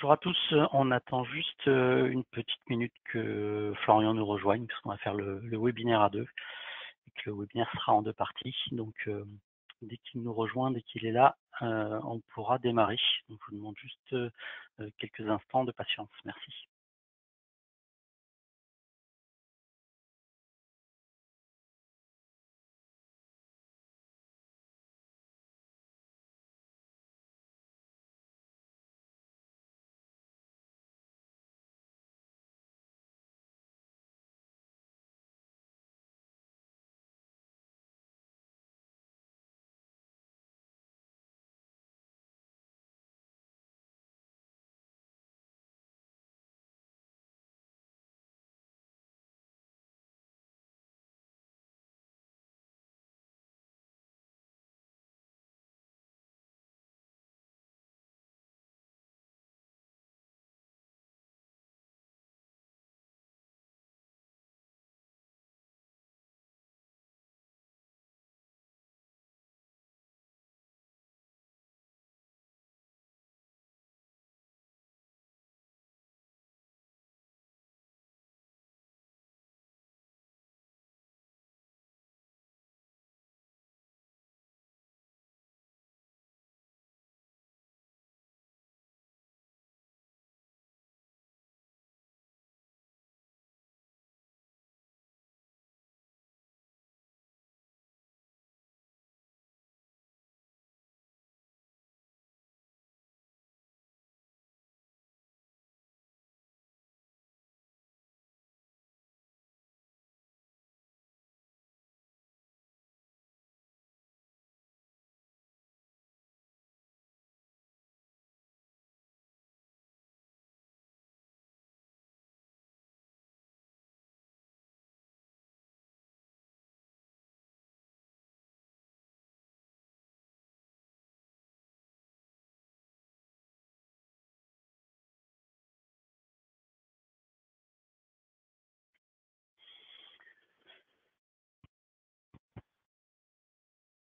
Bonjour à tous, on attend juste une petite minute que Florian nous rejoigne, parce qu'on va faire le webinaire à deux, et que le webinaire sera en deux parties. Donc dès qu'il nous rejoint, dès qu'il est là, on pourra démarrer. Donc je vous demande juste quelques instants de patience. Merci.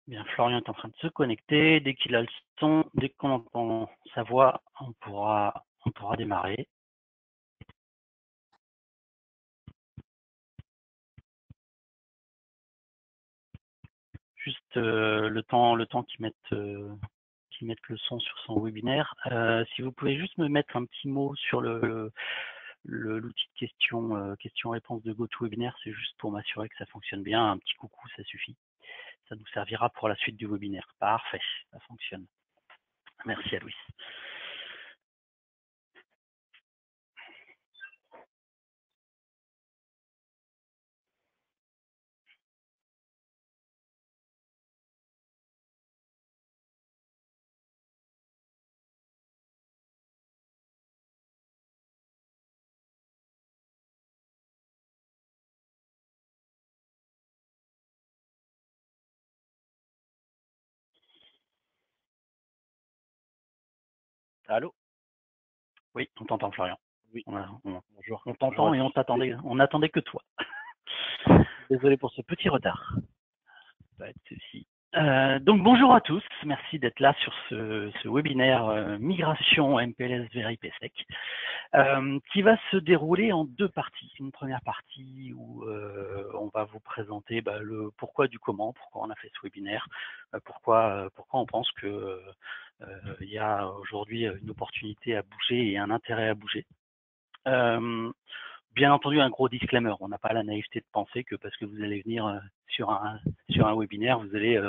Bien, Florian est en train de se connecter. Dès qu'il a le son, dès qu'on entend sa voix, on pourra démarrer. Juste le temps qu'ils mettent le son sur son webinaire. Si vous pouvez juste me mettre un petit mot sur l'outil de question-réponse de GoToWebinar, c'est juste pour m'assurer que ça fonctionne bien. Un petit coucou, ça suffit. Ça nous servira pour la suite du webinaire. Parfait, ça fonctionne. Merci à Louis. Allô? Oui, on t'entend, Florian. Oui, bonjour. On t'entend et on attendait que toi. Désolé pour ce petit retard. Pas de souci. Donc bonjour à tous, merci d'être là sur ce webinaire migration MPLS vers IPsec, qui va se dérouler en deux parties. Une première partie où on va vous présenter le pourquoi du comment, pourquoi on a fait ce webinaire, pourquoi on pense que il y a aujourd'hui une opportunité à bouger et un intérêt à bouger. Bien entendu, un gros disclaimer. On n'a pas la naïveté de penser que parce que vous allez venir sur un webinaire, vous allez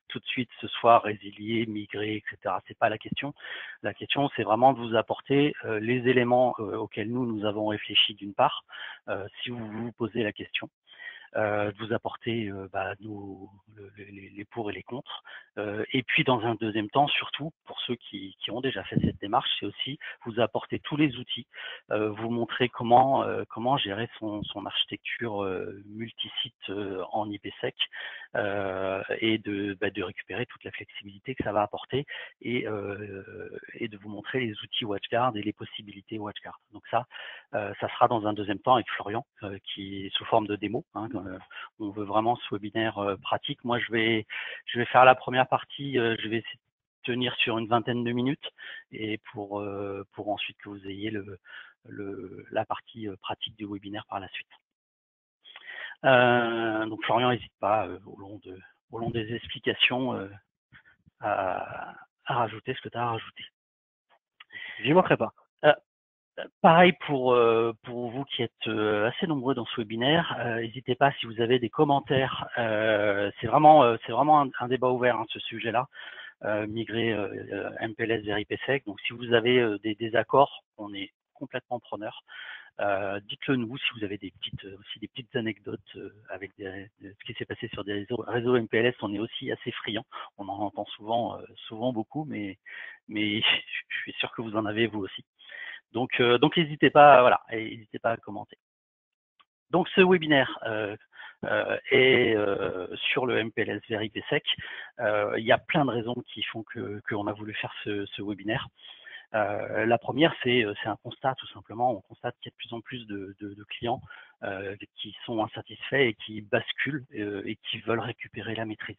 tout de suite ce soir résilier, migrer, etc. C'est pas la question. La question, c'est vraiment de vous apporter les éléments auxquels nous avons réfléchi d'une part, si vous vous posez la question. De vous apporter les pour et les contre. Et puis dans un deuxième temps, surtout pour ceux qui ont déjà fait cette démarche, c'est aussi vous apporter tous les outils, vous montrer comment gérer son architecture multisite en IPsec et de récupérer toute la flexibilité que ça va apporter et de vous montrer les outils WatchGuard et les possibilités WatchGuard. Donc ça sera dans un deuxième temps avec Florian qui est sous forme de démo. On veut vraiment ce webinaire pratique. Moi, je vais faire la première partie. Je vais essayer tenir sur une vingtaine de minutes et pour ensuite que vous ayez la partie pratique du webinaire par la suite. Donc Florian, n'hésite pas au long des explications à rajouter ce que tu as à rajouter. J'y manquerai pas. Pareil pour vous qui êtes assez nombreux dans ce webinaire, n'hésitez pas si vous avez des commentaires. C'est vraiment un débat ouvert, hein, ce sujet-là. Migrer MPLS vers IPsec. Donc si vous avez des désaccords, on est complètement preneur. Dites-le nous si vous avez aussi des petites anecdotes avec ce qui s'est passé sur des réseaux MPLS. On est aussi assez friand. On en entend souvent beaucoup, mais je suis sûr que vous en avez vous aussi. Donc n'hésitez pas, n'hésitez pas à commenter. Donc ce webinaire est sur le MPLS vers IPsec. Il y a plein de raisons qui font qu'on a voulu faire ce webinaire. La première, c'est un constat tout simplement. On constate qu'il y a de plus en plus de clients qui sont insatisfaits et qui basculent et qui veulent récupérer la maîtrise.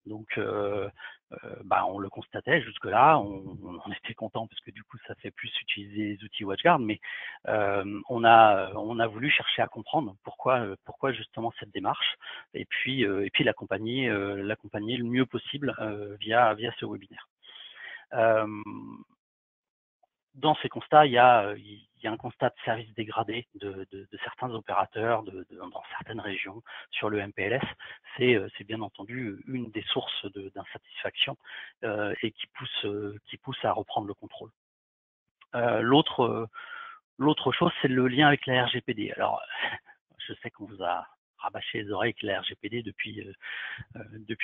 Donc, on le constatait jusque-là, on était content parce que du coup, ça fait plus utiliser les outils WatchGuard, mais on a voulu chercher à comprendre pourquoi justement cette démarche, et puis l'accompagner le mieux possible via ce webinaire. Dans ces constats, il y a un constat de service dégradé de certains opérateurs dans certaines régions sur le MPLS. C'est bien entendu une des sources d'insatisfaction et qui pousse à reprendre le contrôle. L'autre chose, c'est le lien avec la RGPD. Alors, je sais qu'on vous a rabâché les oreilles avec la RGPD depuis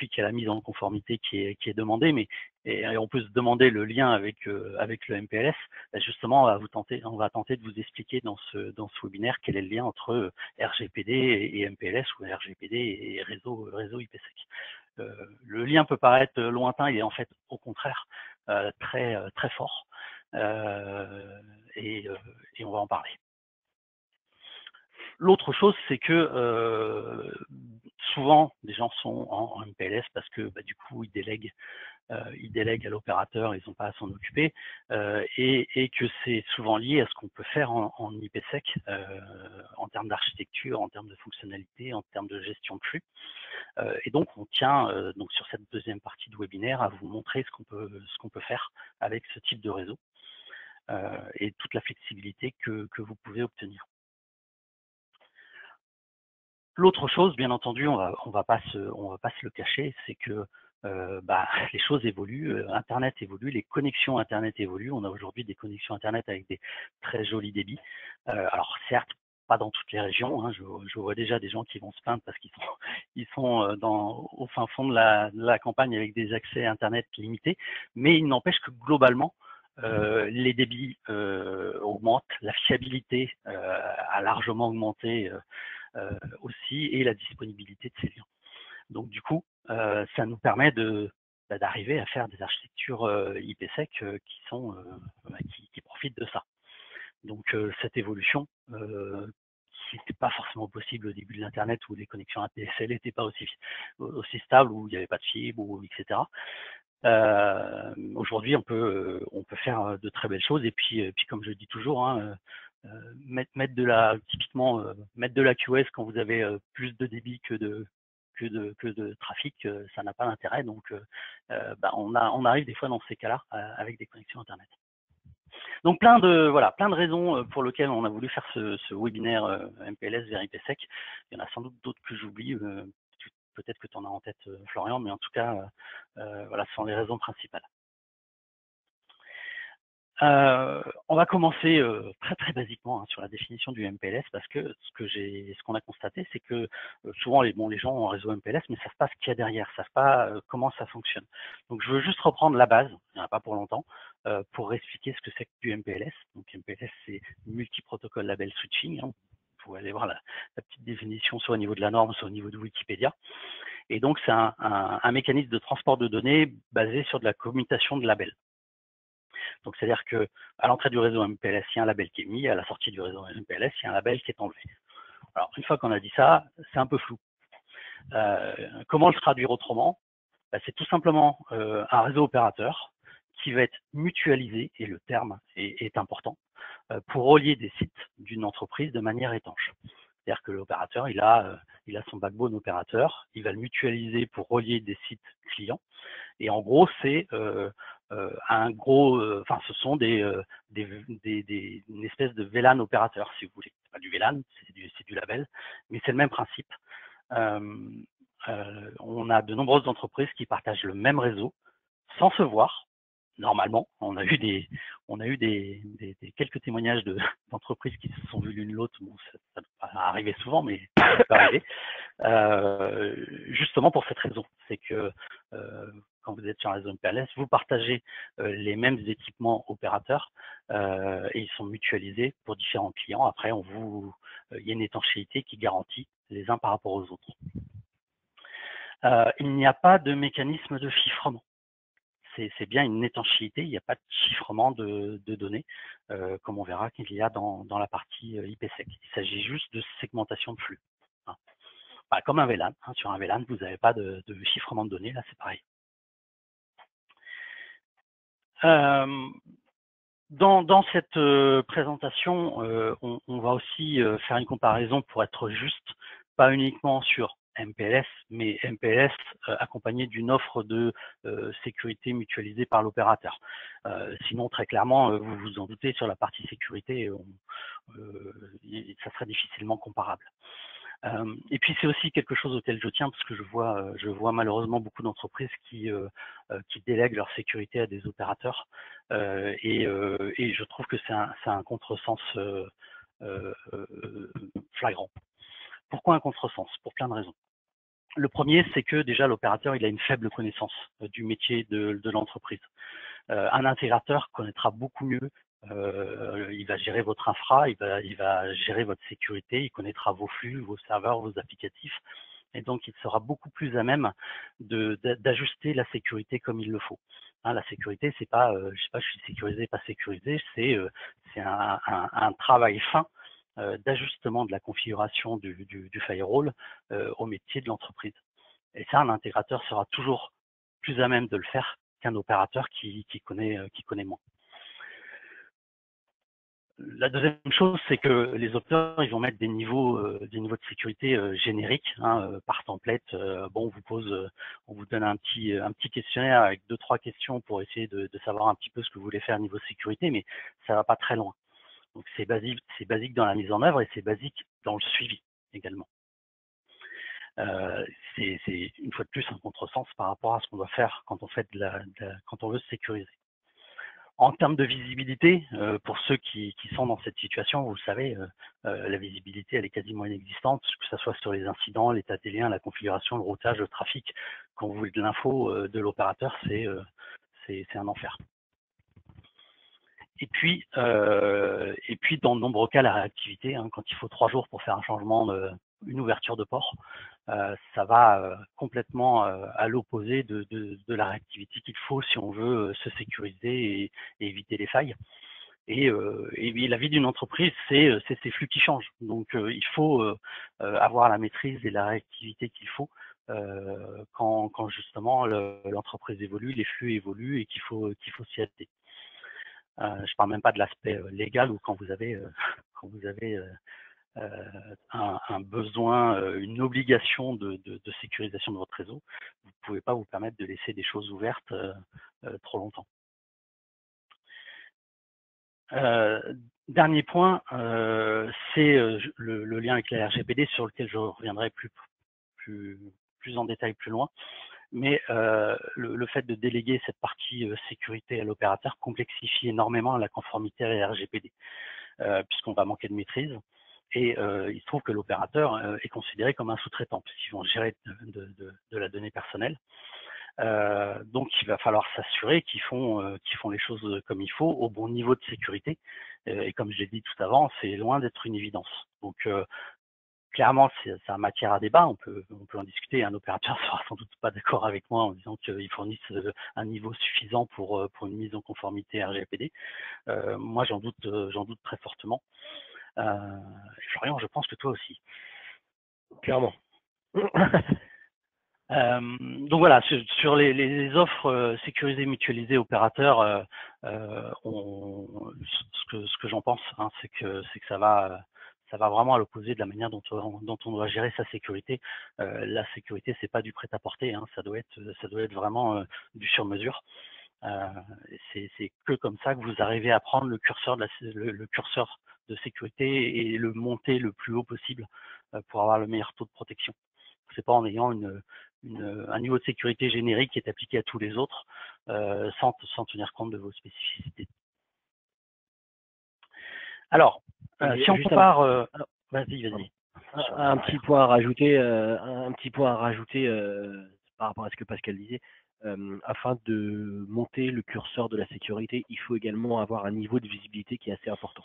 qu'il y a la mise en conformité qui est demandée, mais et on peut se demander le lien avec le MPLS. Justement, on va tenter de vous expliquer dans ce webinaire quel est le lien entre RGPD et MPLS ou RGPD et réseau IPsec. Le lien peut paraître lointain, il est en fait au contraire très fort, et on va en parler. L'autre chose, c'est que souvent, des gens sont en MPLS parce que du coup, ils délèguent à l'opérateur, ils n'ont pas à s'en occuper, et que c'est souvent lié à ce qu'on peut faire en IPsec en termes d'architecture, en termes de fonctionnalité, en termes de gestion de flux. Et donc, on tient donc sur cette deuxième partie du webinaire à vous montrer ce qu'on peut faire avec ce type de réseau et toute la flexibilité que vous pouvez obtenir. L'autre chose, bien entendu, on va pas se le cacher, c'est que les choses évoluent, Internet évolue, les connexions Internet évoluent. On a aujourd'hui des connexions Internet avec des très jolis débits. Alors certes, pas dans toutes les régions, hein, je vois déjà des gens qui vont se plaindre parce qu'ils sont au fin fond de la campagne avec des accès Internet limités, mais il n'empêche que globalement, les débits augmentent, la fiabilité a largement augmenté aussi, et la disponibilité de ces liens. Donc du coup, ça nous permet d'arriver à faire des architectures IPsec qui profitent de ça. Donc cette évolution, qui n'était pas forcément possible au début de l'Internet, où les connexions ADSL n'étaient pas aussi stables, où il n'y avait pas de fibre, etc. Aujourd'hui, on peut faire de très belles choses, et puis comme je dis toujours, hein, mettre de la QoS quand vous avez plus de débit que de trafic, ça n'a pas d'intérêt. Donc on arrive des fois dans ces cas-là avec des connexions Internet. Donc plein de raisons pour lesquelles on a voulu faire ce webinaire MPLS vers IPsec. Il y en a sans doute d'autres que j'oublie, peut-être que tu en as en tête, Florian, mais en tout cas, ce sont les raisons principales. On va commencer très basiquement sur la définition du MPLS, parce que ce qu'on a constaté, c'est que souvent les gens ont un réseau MPLS, mais ne savent pas ce qu'il y a derrière, ne savent pas comment ça fonctionne. Donc je veux juste reprendre la base, il n'y en a pas pour longtemps, pour expliquer ce que c'est que du MPLS. Donc MPLS, c'est multi-protocole label switching, hein. Vous pouvez aller voir la petite définition soit au niveau de la norme, soit au niveau de Wikipédia. Et donc c'est un mécanisme de transport de données basé sur de la commutation de labels. Donc, c'est-à-dire qu'à l'entrée du réseau MPLS, il y a un label qui est mis, à la sortie du réseau MPLS, il y a un label qui est enlevé. Alors, une fois qu'on a dit ça, c'est un peu flou. Comment le traduire autrement? C'est tout simplement un réseau opérateur qui va être mutualisé, et le terme est important, pour relier des sites d'une entreprise de manière étanche. C'est-à-dire que l'opérateur, il a son backbone opérateur, il va le mutualiser pour relier des sites clients. Et en gros, c'est ce sont une espèce de VLAN opérateur, si vous voulez. C'est pas du VLAN, c'est du label, mais c'est le même principe. On a de nombreuses entreprises qui partagent le même réseau sans se voir. Normalement, on a eu quelques témoignages d'entreprises qui se sont vues l'une l'autre. Bon, ça peut pas arriver souvent, mais ça peut arriver. Justement pour cette raison, c'est que quand vous êtes sur la zone PLS, vous partagez les mêmes équipements opérateurs et ils sont mutualisés pour différents clients. Après, il y a une étanchéité qui garantit les uns par rapport aux autres. Il n'y a pas de mécanisme de chiffrement. C'est bien une étanchéité, il n'y a pas de chiffrement de données, comme on verra qu'il y a dans la partie IPsec. Il s'agit juste de segmentation de flux. Hein. Comme un VLAN. Hein. Sur un VLAN, vous n'avez pas de chiffrement de données, là c'est pareil. Dans cette présentation, on va aussi faire une comparaison pour être juste, pas uniquement sur MPLS, mais MPLS accompagné d'une offre de sécurité mutualisée par l'opérateur. Sinon, très clairement, vous vous en doutez, sur la partie sécurité, ça serait difficilement comparable. Et puis c'est aussi quelque chose auquel je tiens parce que je vois malheureusement beaucoup d'entreprises qui délèguent leur sécurité à des opérateurs et je trouve que c'est un contresens flagrant. Pourquoi un contresens? Pour plein de raisons. Le premier, c'est que déjà l'opérateur il a une faible connaissance du métier de l'entreprise. Un intégrateur connaîtra beaucoup mieux. Il va gérer votre infra, il va gérer votre sécurité, il connaîtra vos flux, vos serveurs, vos applicatifs, et donc il sera beaucoup plus à même d'ajuster la sécurité comme il le faut. Hein, la sécurité, c'est pas, je sais pas, je suis sécurisé, pas sécurisé, c'est un travail fin d'ajustement de la configuration du firewall au métier de l'entreprise. Et ça, un intégrateur sera toujours plus à même de le faire qu'un opérateur qui connaît moins. La deuxième chose, c'est que les opérateurs, ils vont mettre des niveaux de sécurité génériques par template. On vous donne un petit questionnaire avec 2-3 questions pour essayer de savoir un petit peu ce que vous voulez faire niveau sécurité, mais ça va pas très loin. Donc c'est basique dans la mise en œuvre et c'est basique dans le suivi également. C'est une fois de plus un contresens par rapport à ce qu'on doit faire quand on veut se sécuriser. En termes de visibilité, pour ceux qui sont dans cette situation, vous le savez, la visibilité elle est quasiment inexistante, que ce soit sur les incidents, l'état des liens, la configuration, le routage, le trafic. Quand vous voulez de l'info de l'opérateur, c'est un enfer. Et puis dans de nombreux cas, la réactivité, quand il faut 3 jours pour faire un changement, une ouverture de port, ça va complètement à l'opposé de la réactivité qu'il faut si on veut se sécuriser et éviter les failles. Et la vie d'une entreprise, c'est ces flux qui changent. Donc il faut avoir la maîtrise et la réactivité qu'il faut quand justement l'entreprise évolue, les flux évoluent et qu'il faut s'y adapter. Je parle même pas de l'aspect légal ou quand vous avez un besoin, une obligation de sécurisation de votre réseau, vous ne pouvez pas vous permettre de laisser des choses ouvertes trop longtemps. Dernier point, c'est le lien avec la RGPD sur lequel je reviendrai plus en détail plus loin. Mais le fait de déléguer cette partie sécurité à l'opérateur complexifie énormément la conformité à la RGPD, puisqu'on va manquer de maîtrise. Et il se trouve que l'opérateur est considéré comme un sous-traitant, puisqu'ils vont gérer de la donnée personnelle. Donc il va falloir s'assurer qu'ils font les choses comme il faut, au bon niveau de sécurité. Et comme je l'ai dit tout avant, c'est loin d'être une évidence. Donc clairement, c'est en matière à débat, on peut en discuter. Un opérateur sera sans doute pas d'accord avec moi en disant qu'ils fournissent un niveau suffisant pour une mise en conformité RGPD. Moi, j'en doute très fortement. Florian, je pense que toi aussi. Clairement. Donc voilà, sur les offres sécurisées mutualisées opérateurs, ce que j'en pense, hein, c'est que ça va vraiment à l'opposé de la manière dont on doit gérer sa sécurité. La sécurité, c'est pas du prêt-à-porter, hein, ça doit être vraiment du sur-mesure. C'est que comme ça que vous arrivez à prendre le curseur le curseur de sécurité et le monter le plus haut possible pour avoir le meilleur taux de protection. C'est pas en ayant un niveau de sécurité générique qui est appliqué à tous les autres sans tenir compte de vos spécificités. Alors, si on compare, vas-y. Un petit point à rajouter, par rapport à ce que Pascal disait. Afin de monter le curseur de la sécurité, il faut également avoir un niveau de visibilité qui est assez important.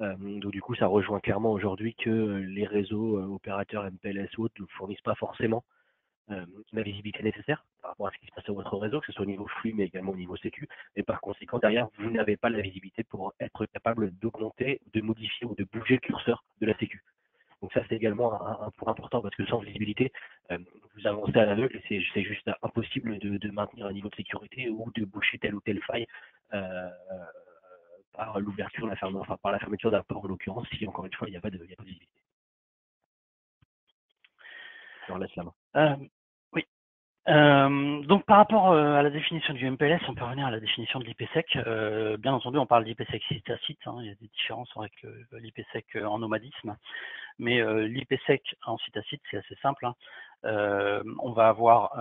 Donc du coup, ça rejoint clairement aujourd'hui que les réseaux opérateurs MPLS ou autres ne fournissent pas forcément la visibilité nécessaire par rapport à ce qui se passe sur votre réseau, que ce soit au niveau flux, mais également au niveau sécu. Et par conséquent, derrière, vous n'avez pas la visibilité pour être capable d'augmenter, de modifier ou de bouger le curseur de la sécu. Donc ça, c'est également un point important parce que sans visibilité, vous avancez à l'aveugle et c'est juste impossible de maintenir un niveau de sécurité ou de boucher telle ou telle faille par l'ouverture, par la fermeture d'un port en l'occurrence, si encore une fois, il n'y a pas de visibilité. Je leur laisse la main. Oui. Donc par rapport à la définition du MPLS, on peut revenir à la définition de l'IPsec. Bien entendu, on parle d'IPsec site à site, hein, il y a des différences avec l'IPsec en nomadisme. Mais l'IPsec en site à site, c'est assez simple, hein. On va avoir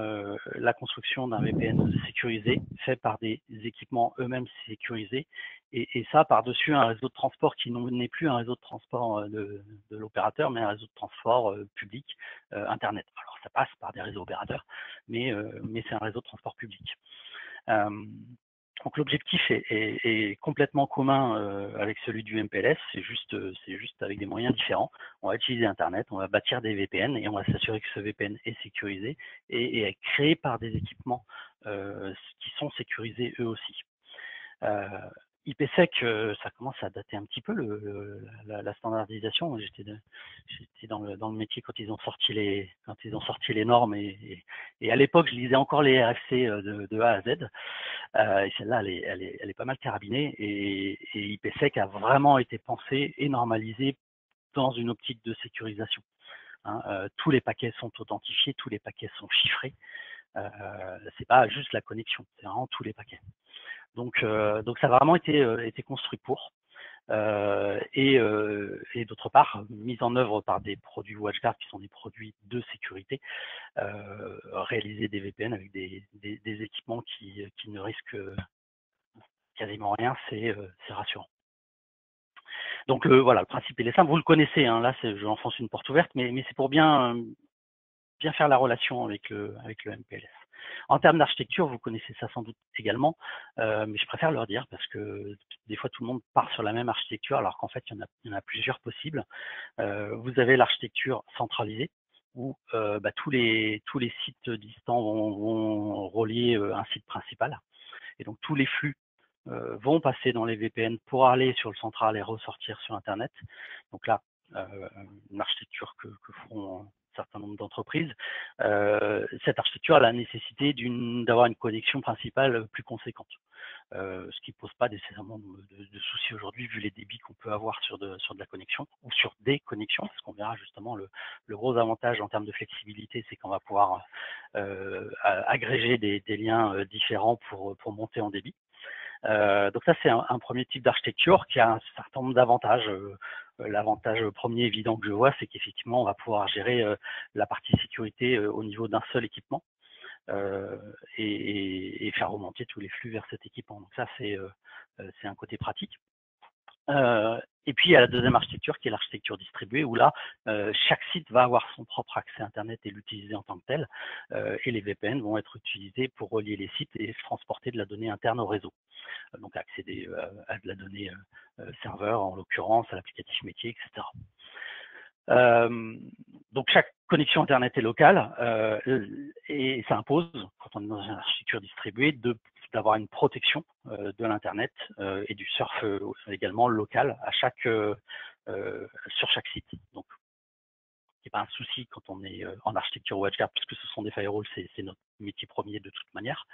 la construction d'un VPN sécurisé, fait par des équipements eux-mêmes sécurisés, et ça par-dessus un réseau de transport qui n'est plus un réseau de transport de l'opérateur, mais un réseau de transport public, Internet. Alors ça passe par des réseaux opérateurs, mais c'est un réseau de transport public. Donc l'objectif est complètement commun avec celui du MPLS, c'est juste avec des moyens différents. On va utiliser Internet, on va bâtir des VPN et on va s'assurer que ce VPN est sécurisé et est créé par des équipements qui sont sécurisés eux aussi. IPsec, ça commence à dater un petit peu la standardisation. J'étais dans le métier quand ils ont sorti les normes et à l'époque je lisais encore les RFC de A à Z. Et celle-là, elle est pas mal carabinée et IPsec a vraiment été pensé et normalisé dans une optique de sécurisation. Hein, tous les paquets sont authentifiés, tous les paquets sont chiffrés. C'est pas juste la connexion, c'est vraiment tous les paquets. Donc ça a vraiment été construit pour. Et d'autre part, mise en œuvre par des produits WatchGuard qui sont des produits de sécurité, réaliser des VPN avec des équipements qui ne risquent quasiment rien, c'est rassurant. Donc voilà, le principe il est simple, vous le connaissez, hein, là je enfonce une porte ouverte, mais c'est pour bien faire la relation avec le MPLS. En termes d'architecture, vous connaissez ça sans doute également, mais je préfère le redire parce que des fois tout le monde part sur la même architecture alors qu'en fait il y en a plusieurs possibles. Vous avez l'architecture centralisée où tous les sites distants vont relier un site principal et donc tous les flux vont passer dans les VPN pour aller sur le central et ressortir sur Internet. Donc là, une architecture que feront un certain nombre d'entreprises. Cette architecture a la nécessité d'avoir une connexion principale plus conséquente. Ce qui ne pose pas nécessairement de soucis aujourd'hui vu les débits qu'on peut avoir sur de la connexion ou sur des connexions, parce qu'on verra justement le gros avantage en termes de flexibilité, c'est qu'on va pouvoir agréger des liens différents pour monter en débit. Donc ça, c'est un premier type d'architecture qui a un certain nombre d'avantages. L'avantage premier évident que je vois, c'est qu'effectivement, on va pouvoir gérer la partie sécurité au niveau d'un seul équipement et faire remonter tous les flux vers cet équipement. Donc ça, c'est un côté pratique. Et puis il y a la deuxième architecture qui est l'architecture distribuée où là chaque site va avoir son propre accès Internet et l'utiliser en tant que tel et les VPN vont être utilisés pour relier les sites et transporter de la donnée interne au réseau. Donc accéder à de la donnée serveur en l'occurrence, à l'applicatif métier, etc. Donc chaque connexion Internet est locale et ça impose, quand on est dans une architecture distribuée, d'avoir une protection de l'Internet et du surf également local sur chaque site. Donc qui est pas un souci quand on est en architecture WatchGuard, puisque ce sont des firewalls, c'est notre métier premier de toute manière.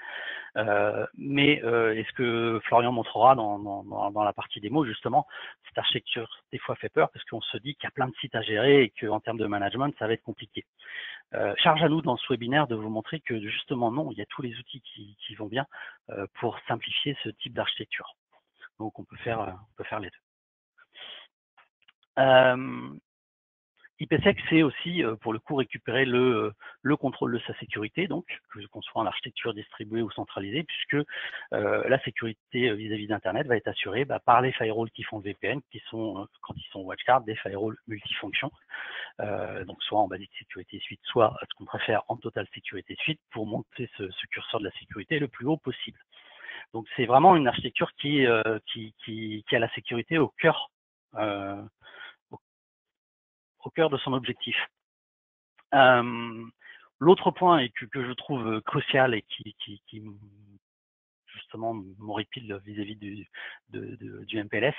Mais est-ce que Florian montrera dans la partie démo, justement, cette architecture des fois fait peur parce qu'on se dit qu'il y a plein de sites à gérer et qu'en termes de management, ça va être compliqué. Charge à nous dans ce webinaire de vous montrer que justement non, il y a tous les outils qui vont bien pour simplifier ce type d'architecture. Donc on peut faire les deux. IPsec, c'est aussi pour le coup récupérer le contrôle de sa sécurité, donc qu'on soit en architecture distribuée ou centralisée, puisque la sécurité vis-à-vis d'Internet va être assurée par les firewalls qui font le VPN, qui sont, quand ils sont WatchGuard, des firewalls multifonctions, donc soit en basic sécurité suite, soit ce qu'on préfère en total sécurité suite, pour monter ce curseur de la sécurité le plus haut possible. Donc c'est vraiment une architecture qui a la sécurité au cœur de son objectif. L'autre point et que je trouve crucial et qui justement m'horripile vis-à-vis du MPLS,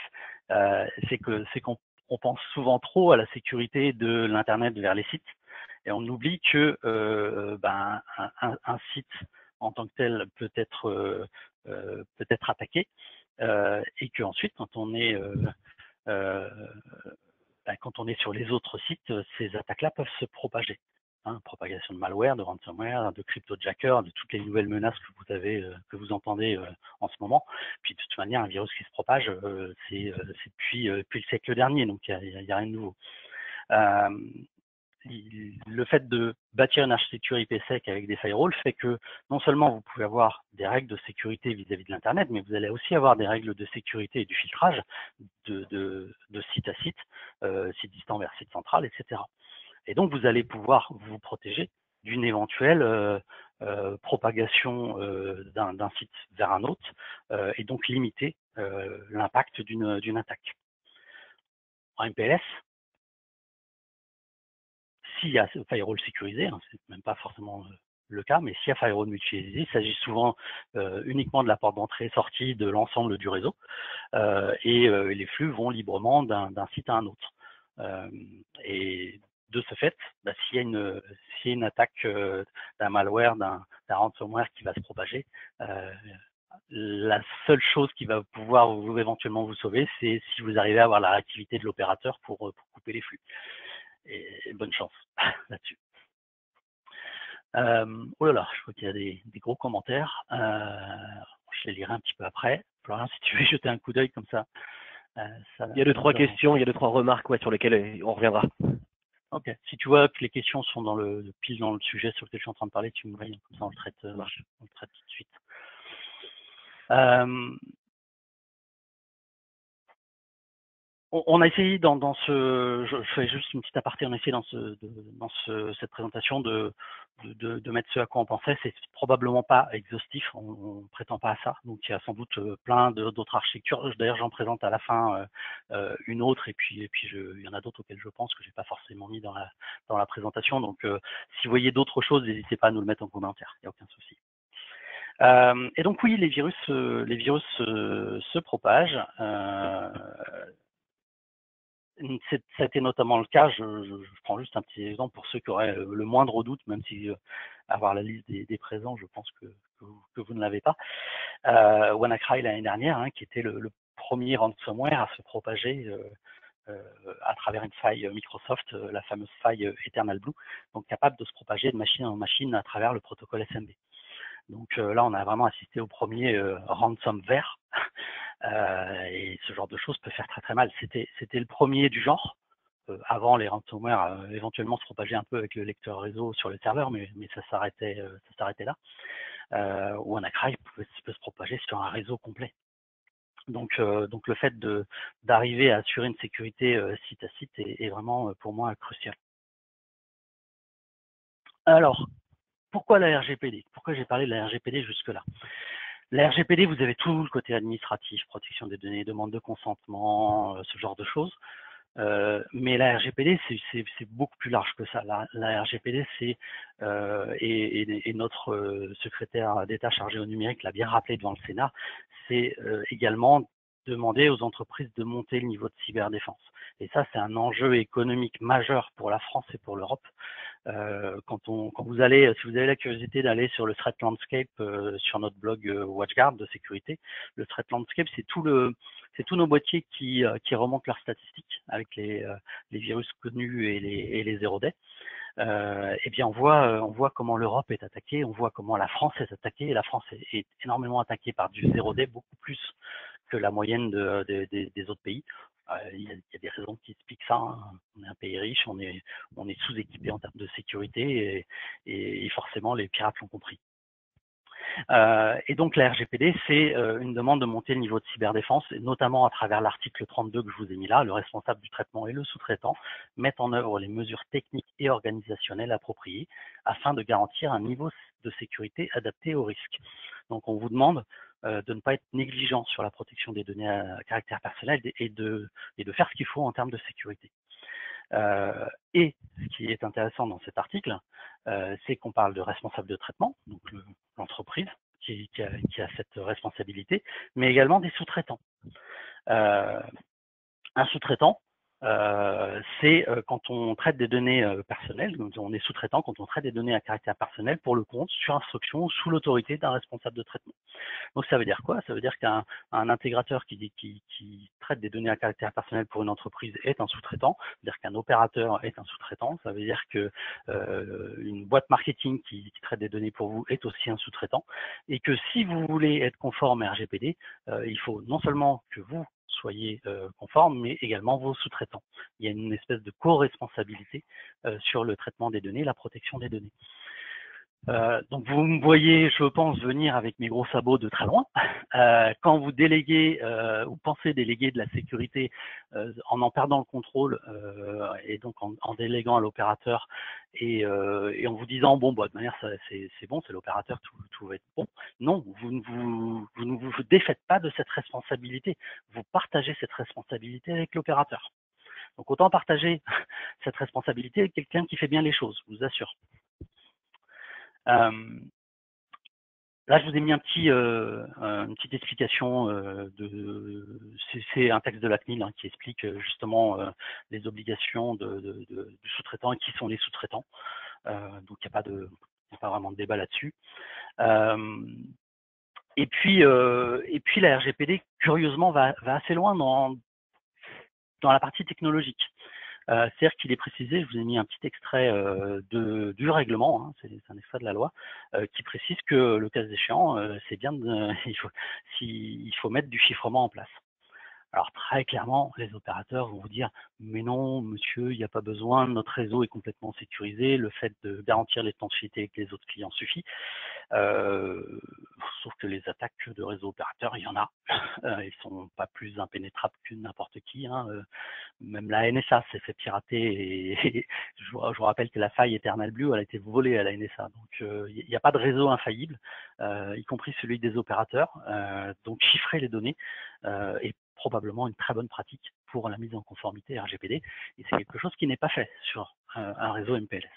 c'est qu'on pense souvent trop à la sécurité de l'internet vers les sites et on oublie que un site en tant que tel peut être attaqué et que ensuite quand on est sur les autres sites, ces attaques-là peuvent se propager. Propagation de malware, de ransomware, de cryptojacker, de toutes les nouvelles menaces que vous entendez en ce moment. Puis de toute manière, un virus qui se propage, c'est depuis le siècle dernier, donc il n'y a rien de nouveau. Le fait de bâtir une architecture IPsec avec des firewalls fait que non seulement vous pouvez avoir des règles de sécurité vis-à-vis de l'Internet, mais vous allez aussi avoir des règles de sécurité et du filtrage de site à site, site distant vers site central, etc. Et donc, vous allez pouvoir vous protéger d'une éventuelle propagation d'un site vers un autre et donc limiter l'impact d'une attaque. En MPLS, s'il y a firewall sécurisé, c'est même pas forcément le cas, mais s'il y a firewall mutualisé, il s'agit souvent uniquement de la porte d'entrée-sortie de l'ensemble du réseau et les flux vont librement d'un site à un autre. Et de ce fait, s'il y a une attaque d'un malware, d'un ransomware qui va se propager, la seule chose qui va pouvoir éventuellement vous sauver, c'est si vous arrivez à avoir la réactivité de l'opérateur pour couper les flux. Et bonne chance là-dessus. Oh là là, je crois qu'il y a des gros commentaires. Je les lirai un petit peu après. Florian, si tu veux jeter un coup d'œil comme ça. Il y a 2-3 questions, il y a 2-3 remarques sur lesquelles on reviendra. Ok. Si tu vois que les questions sont pile dans le sujet sur lequel je suis en train de parler, tu me dis, comme ça on le traite tout de suite. On a essayé je fais juste une petite aparté, on a essayé cette présentation de mettre ce à quoi on pensait. C'est probablement pas exhaustif, on prétend pas à ça. Donc il y a sans doute plein d'autres architectures. D'ailleurs, j'en présente à la fin une autre, et puis il y en a d'autres auxquelles je pense que j'ai pas forcément mis dans la présentation. Donc si vous voyez d'autres choses, n'hésitez pas à nous le mettre en commentaire, il n'y a aucun souci. Et donc oui, les virus se propagent. Ça a été notamment le cas, je prends juste un petit exemple pour ceux qui auraient le moindre doute, même si avoir la liste des présents, je pense que vous ne l'avez pas. WannaCry l'année dernière, qui était le premier ransomware à se propager à travers une faille Microsoft, la fameuse faille Eternal Blue, donc capable de se propager de machine en machine à travers le protocole SMB. Donc là, on a vraiment assisté au premier ransomware. Et ce genre de choses peut faire très très mal. C'était le premier du genre. Avant, les ransomware éventuellement se propageaient un peu avec le lecteur réseau sur le serveur, mais ça s'arrêtait là. WannaCry peut se propager sur un réseau complet. Donc le fait d'arriver à assurer une sécurité site à site est vraiment pour moi crucial. Alors, pourquoi la RGPD? Pourquoi j'ai parlé de la RGPD jusque-là? La RGPD, vous avez tout le côté administratif, protection des données, demande de consentement, ce genre de choses. Mais la RGPD, c'est beaucoup plus large que ça. La RGPD, c'est et notre secrétaire d'État chargé au numérique l'a bien rappelé devant le Sénat, c'est également demander aux entreprises de monter le niveau de cyberdéfense. Et ça, c'est un enjeu économique majeur pour la France et pour l'Europe. Quand vous allez, si vous avez la curiosité d'aller sur le Threat Landscape sur notre blog WatchGuard de sécurité, le Threat Landscape, c'est tous nos boîtiers qui remontent leurs statistiques avec les virus connus et les 0-day. Eh bien, on voit comment l'Europe est attaquée, on voit comment la France est attaquée, et la France est énormément attaquée par du 0-day, beaucoup plus que la moyenne des autres pays. Il y a des raisons qui expliquent ça, hein. On est un pays riche, on est sous-équipé en termes de sécurité, et forcément les pirates l'ont compris. Et donc la RGPD, c'est une demande de monter le niveau de cyberdéfense, et notamment à travers l'article 32 que je vous ai mis là, le responsable du traitement et le sous-traitant mettent en œuvre les mesures techniques et organisationnelles appropriées afin de garantir un niveau de sécurité adapté aux risques. Donc on vous demande de ne pas être négligent sur la protection des données à caractère personnel et de faire ce qu'il faut en termes de sécurité. Et ce qui est intéressant dans cet article, c'est qu'on parle de responsable de traitement, donc l'entreprise qui a cette responsabilité, mais également des sous-traitants. Un sous-traitant, c'est quand on traite des données personnelles, on est sous-traitant quand on traite des données à caractère personnel pour le compte, sur instruction ou sous l'autorité d'un responsable de traitement. Donc ça veut dire quoi? Ça veut dire qu'un intégrateur qui traite des données à caractère personnel pour une entreprise est un sous-traitant, c'est-à-dire qu'un opérateur est un sous-traitant, ça veut dire que une boîte marketing qui traite des données pour vous est aussi un sous-traitant, et que si vous voulez être conforme à RGPD, il faut non seulement que vous soyez conforme, mais également vos sous-traitants. Il y a une espèce de co-responsabilité sur le traitement des données, la protection des données. Donc vous me voyez, je pense, venir avec mes gros sabots de très loin. Quand vous déléguez ou pensez déléguer de la sécurité en perdant le contrôle et donc en déléguant à l'opérateur et en vous disant bon, bah, de manière c'est bon, c'est l'opérateur, tout va être bon. Non, vous ne vous défaites pas de cette responsabilité. Vous partagez cette responsabilité avec l'opérateur. Donc autant partager cette responsabilité avec quelqu'un qui fait bien les choses, je vous assure. Là, je vous ai mis une petite explication c'est un texte de la CNIL qui explique justement les obligations du sous-traitant et qui sont les sous-traitants. Donc, il n'y a pas vraiment de débat là-dessus. Et puis la RGPD, curieusement, va assez loin dans la partie technologique. C'est-à-dire qu'il est précisé, je vous ai mis un petit extrait du règlement, hein, c'est un extrait de la loi, qui précise que le cas échéant, c'est bien il faut mettre du chiffrement en place. Alors très clairement, les opérateurs vont vous dire « mais non, monsieur, il n'y a pas besoin, notre réseau est complètement sécurisé, le fait de garantir l'étanchéité avec les autres clients suffit ». Sauf que les attaques de réseaux opérateurs, il y en a. Ils sont pas plus impénétrables que n'importe qui, hein. Même la NSA s'est fait pirater et je vous rappelle que la faille Eternal Blue, elle a été volée à la NSA. Donc il n'y a pas de réseau infaillible, y compris celui des opérateurs. Donc chiffrer les données est probablement une très bonne pratique pour la mise en conformité RGPD, et c'est quelque chose qui n'est pas fait sur un réseau MPLS.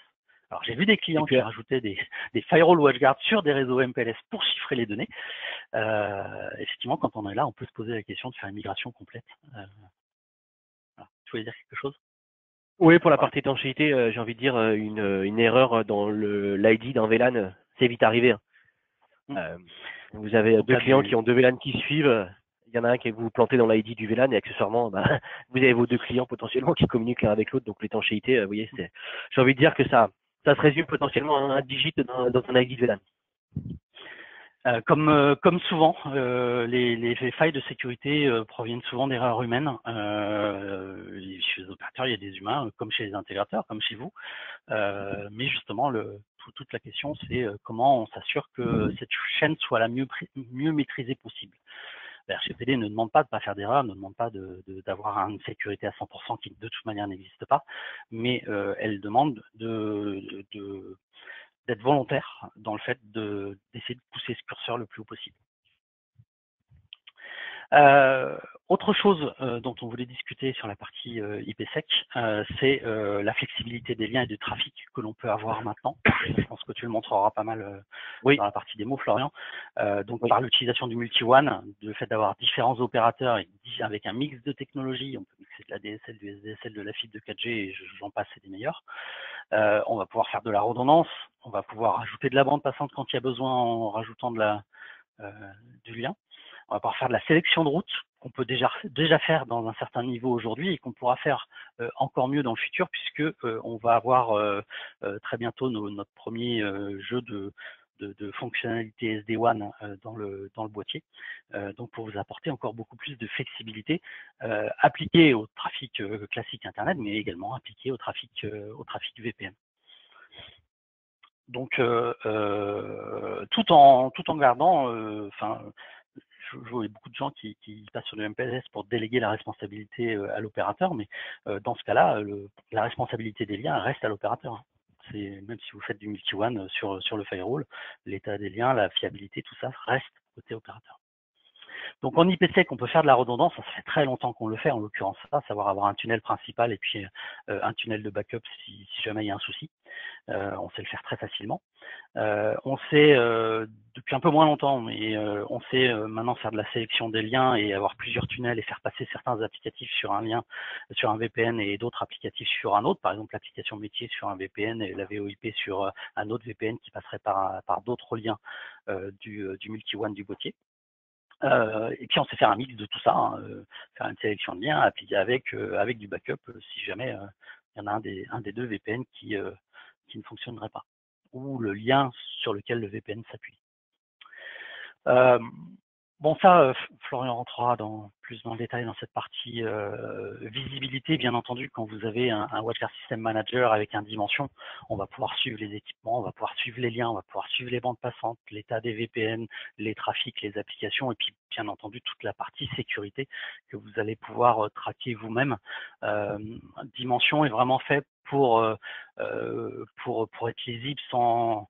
Alors j'ai vu des clients qui rajoutaient des firewall WatchGuard sur des réseaux MPLS pour chiffrer les données. Effectivement, quand on est là, on peut se poser la question de faire une migration complète. Voilà. Tu voulais dire quelque chose? Oui, pour la partie étanchéité, j'ai envie de dire une erreur dans l'ID d'un VLAN, c'est vite arrivé. Vous avez deux clients qui ont deux VLAN qui suivent. Il y en a un qui vous plantez dans l'ID du VLAN et accessoirement, vous avez vos deux clients potentiellement qui communiquent l'un avec l'autre. Donc l'étanchéité, vous voyez, j'ai envie de dire que ça se résume potentiellement à un digit dans un ID de VLAN. Comme souvent, les failles de sécurité proviennent souvent d'erreurs humaines. Chez les opérateurs, il y a des humains, comme chez les intégrateurs, comme chez vous. Mais justement, toute la question, c'est comment on s'assure que cette chaîne soit la mieux maîtrisée possible. La RGPD ne demande pas de ne pas faire d'erreur, ne demande pas d'avoir une sécurité à 100% qui de toute manière n'existe pas, mais elle demande d'être volontaire dans le fait d'essayer de pousser ce curseur le plus haut possible. Autre chose dont on voulait discuter sur la partie IPsec, c'est la flexibilité des liens et du trafic que l'on peut avoir maintenant. Je pense que tu le montreras pas mal dans la partie démo, Florian. Donc par l'utilisation du multi-one, le fait d'avoir différents opérateurs avec un mix de technologies, on peut mixer c'est de la DSL, du SDSL, de la fibre de 4G, et j'en passe, c'est des meilleurs. On va pouvoir faire de la redondance, on va pouvoir ajouter de la bande passante quand il y a besoin en rajoutant du lien. On va pouvoir faire de la sélection de routes qu'on peut déjà faire dans un certain niveau aujourd'hui et qu'on pourra faire encore mieux dans le futur, puisque on va avoir très bientôt notre premier jeu de fonctionnalités SD-WAN dans le boîtier, donc pour vous apporter encore beaucoup plus de flexibilité appliquée au trafic classique Internet, mais également appliquée au trafic VPN. Donc tout en gardant, je vois beaucoup de gens qui passent sur le MPLS pour déléguer la responsabilité à l'opérateur, mais dans ce cas-là, la responsabilité des liens reste à l'opérateur. Même si vous faites du multi-WAN sur le firewall, l'état des liens, la fiabilité, tout ça reste côté opérateur. Donc en IPsec, on peut faire de la redondance, ça fait très longtemps qu'on le fait, en l'occurrence ça, savoir avoir un tunnel principal et puis un tunnel de backup si jamais il y a un souci. On sait le faire très facilement. On sait depuis un peu moins longtemps, mais on sait maintenant faire de la sélection des liens et avoir plusieurs tunnels et faire passer certains applicatifs sur un lien, sur un VPN, et d'autres applicatifs sur un autre, par exemple l'application métier sur un VPN et la VoIP sur un autre VPN qui passerait par d'autres liens du multi-WAN du boîtier. Et puis on sait faire un mix de tout ça, hein, faire une sélection de liens appliquée avec du backup si jamais il y en a un des deux VPN qui ne fonctionnerait pas, ou le lien sur lequel le VPN s'appuie. Bon, ça, Florian rentrera plus dans le détail dans cette partie visibilité. Bien entendu, quand vous avez un WatchGuard System Manager avec un dimension, on va pouvoir suivre les équipements, on va pouvoir suivre les liens, on va pouvoir suivre les bandes passantes, l'état des VPN, les trafics, les applications, et puis bien entendu toute la partie sécurité que vous allez pouvoir traquer vous-même. Dimension est vraiment fait pour être lisible sans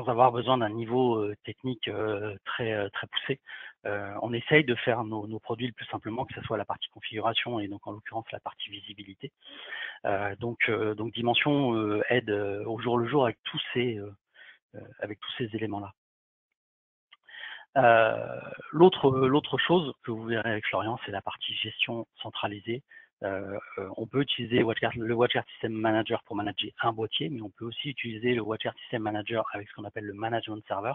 avoir besoin d'un niveau technique très poussé. On essaye de faire nos produits le plus simplement, que ce soit la partie configuration et donc en l'occurrence la partie visibilité. Donc Dimension aide au jour le jour avec tous ces éléments-là. L'autre chose que vous verrez avec Florian, c'est la partie gestion centralisée. On peut utiliser le WatchGuard System Manager pour manager un boîtier, mais on peut aussi utiliser le WatchGuard System Manager avec ce qu'on appelle le Management Server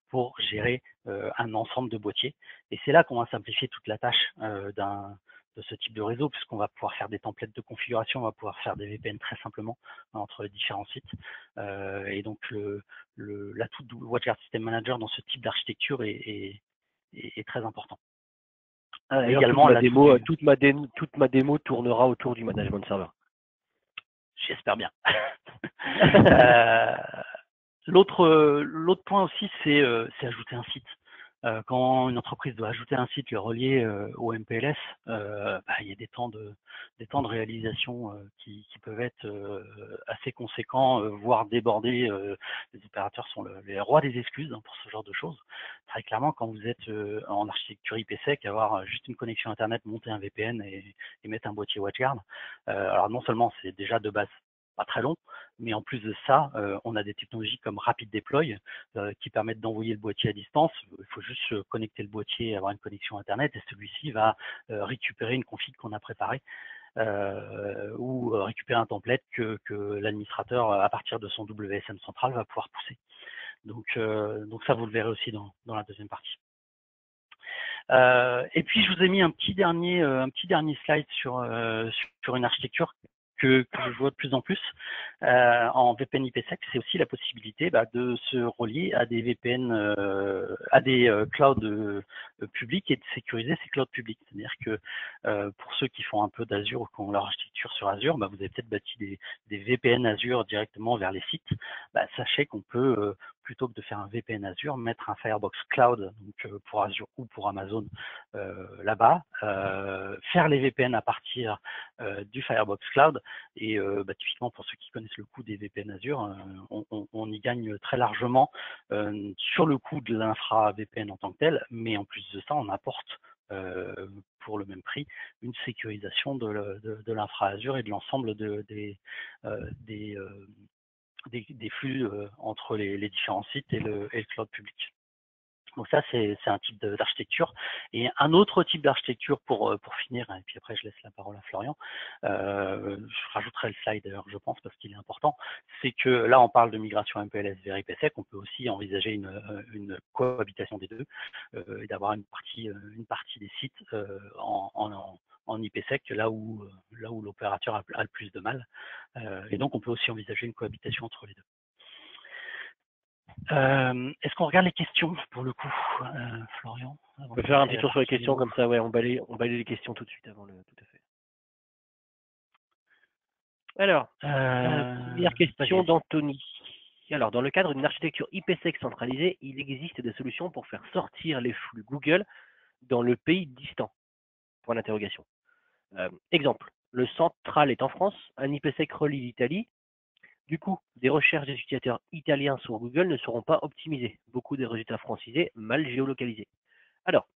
pour gérer un ensemble de boîtiers. Et c'est là qu'on va simplifier toute la tâche de ce type de réseau, puisqu'on va pouvoir faire des templates de configuration, on va pouvoir faire des VPN très simplement entre les différents sites. Et donc l'atout de WatchGuard System Manager dans ce type d'architecture est très important. Également, toute ma démo tournera autour du management server. J'espère bien. L'autre point aussi, c'est ajouter un site. Quand une entreprise doit ajouter un site, le relier au MPLS, il y a des temps de réalisation qui peuvent être assez conséquents, voire débordés. Les opérateurs sont les rois des excuses pour ce genre de choses. Très clairement, quand vous êtes en architecture IPsec, avoir juste une connexion Internet, monter un VPN et mettre un boîtier WatchGuard, alors non seulement c'est déjà de base pas très long, mais en plus de ça, on a des technologies comme Rapid Deploy qui permettent d'envoyer le boîtier à distance. Il faut juste connecter le boîtier et avoir une connexion Internet, et celui-ci va récupérer une config qu'on a préparée ou récupérer un template que l'administrateur, à partir de son WSM central, va pouvoir pousser. Donc ça, vous le verrez aussi dans la deuxième partie. Et puis je vous ai mis un petit dernier slide sur une architecture que je vois de plus en plus en VPN IPsec, c'est aussi la possibilité de se relier à des VPN, à des clouds publics, et de sécuriser ces clouds publics. C'est-à-dire que pour ceux qui font un peu d'Azure ou qui ont leur architecture sur Azure, vous avez peut-être bâti des VPN Azure directement vers les sites. Sachez qu'on peut plutôt que de faire un VPN Azure, mettre un Firebox Cloud, donc pour Azure ou pour Amazon là-bas, faire les VPN à partir du Firebox Cloud, et typiquement pour ceux qui connaissent le coût des VPN Azure, on y gagne très largement sur le coût de l'infra VPN en tant que tel, mais en plus de ça, on apporte pour le même prix une sécurisation de l'infra Azure et de l'ensemble des flux entre les différents sites et le cloud public. Donc ça, c'est un type d'architecture. Et un autre type d'architecture pour finir, et puis après je laisse la parole à Florian, je rajouterai le slide d'ailleurs, je pense, parce qu'il est important, c'est que là on parle de migration MPLS vers IPsec, on peut aussi envisager une cohabitation des deux, et d'avoir une partie des sites en IPsec, là où l'opérateur a le plus de mal. Et donc on peut aussi envisager une cohabitation entre les deux. Est-ce qu'on regarde les questions pour le coup, Florian? On peut faire un petit tour sur les questions comme ça, ouais, on balaye les questions tout de suite avant le. Tout à fait. Alors, première question d'Anthony. Alors, dans le cadre d'une architecture IPsec centralisée, il existe des solutions pour faire sortir les flux Google dans le pays distant. Point d'interrogation. Exemple, le central est en France, un IPsec relie l'Italie. Du coup, des recherches des utilisateurs italiens sur Google ne seront pas optimisées. Beaucoup des résultats francisés, mal géolocalisés. Alors,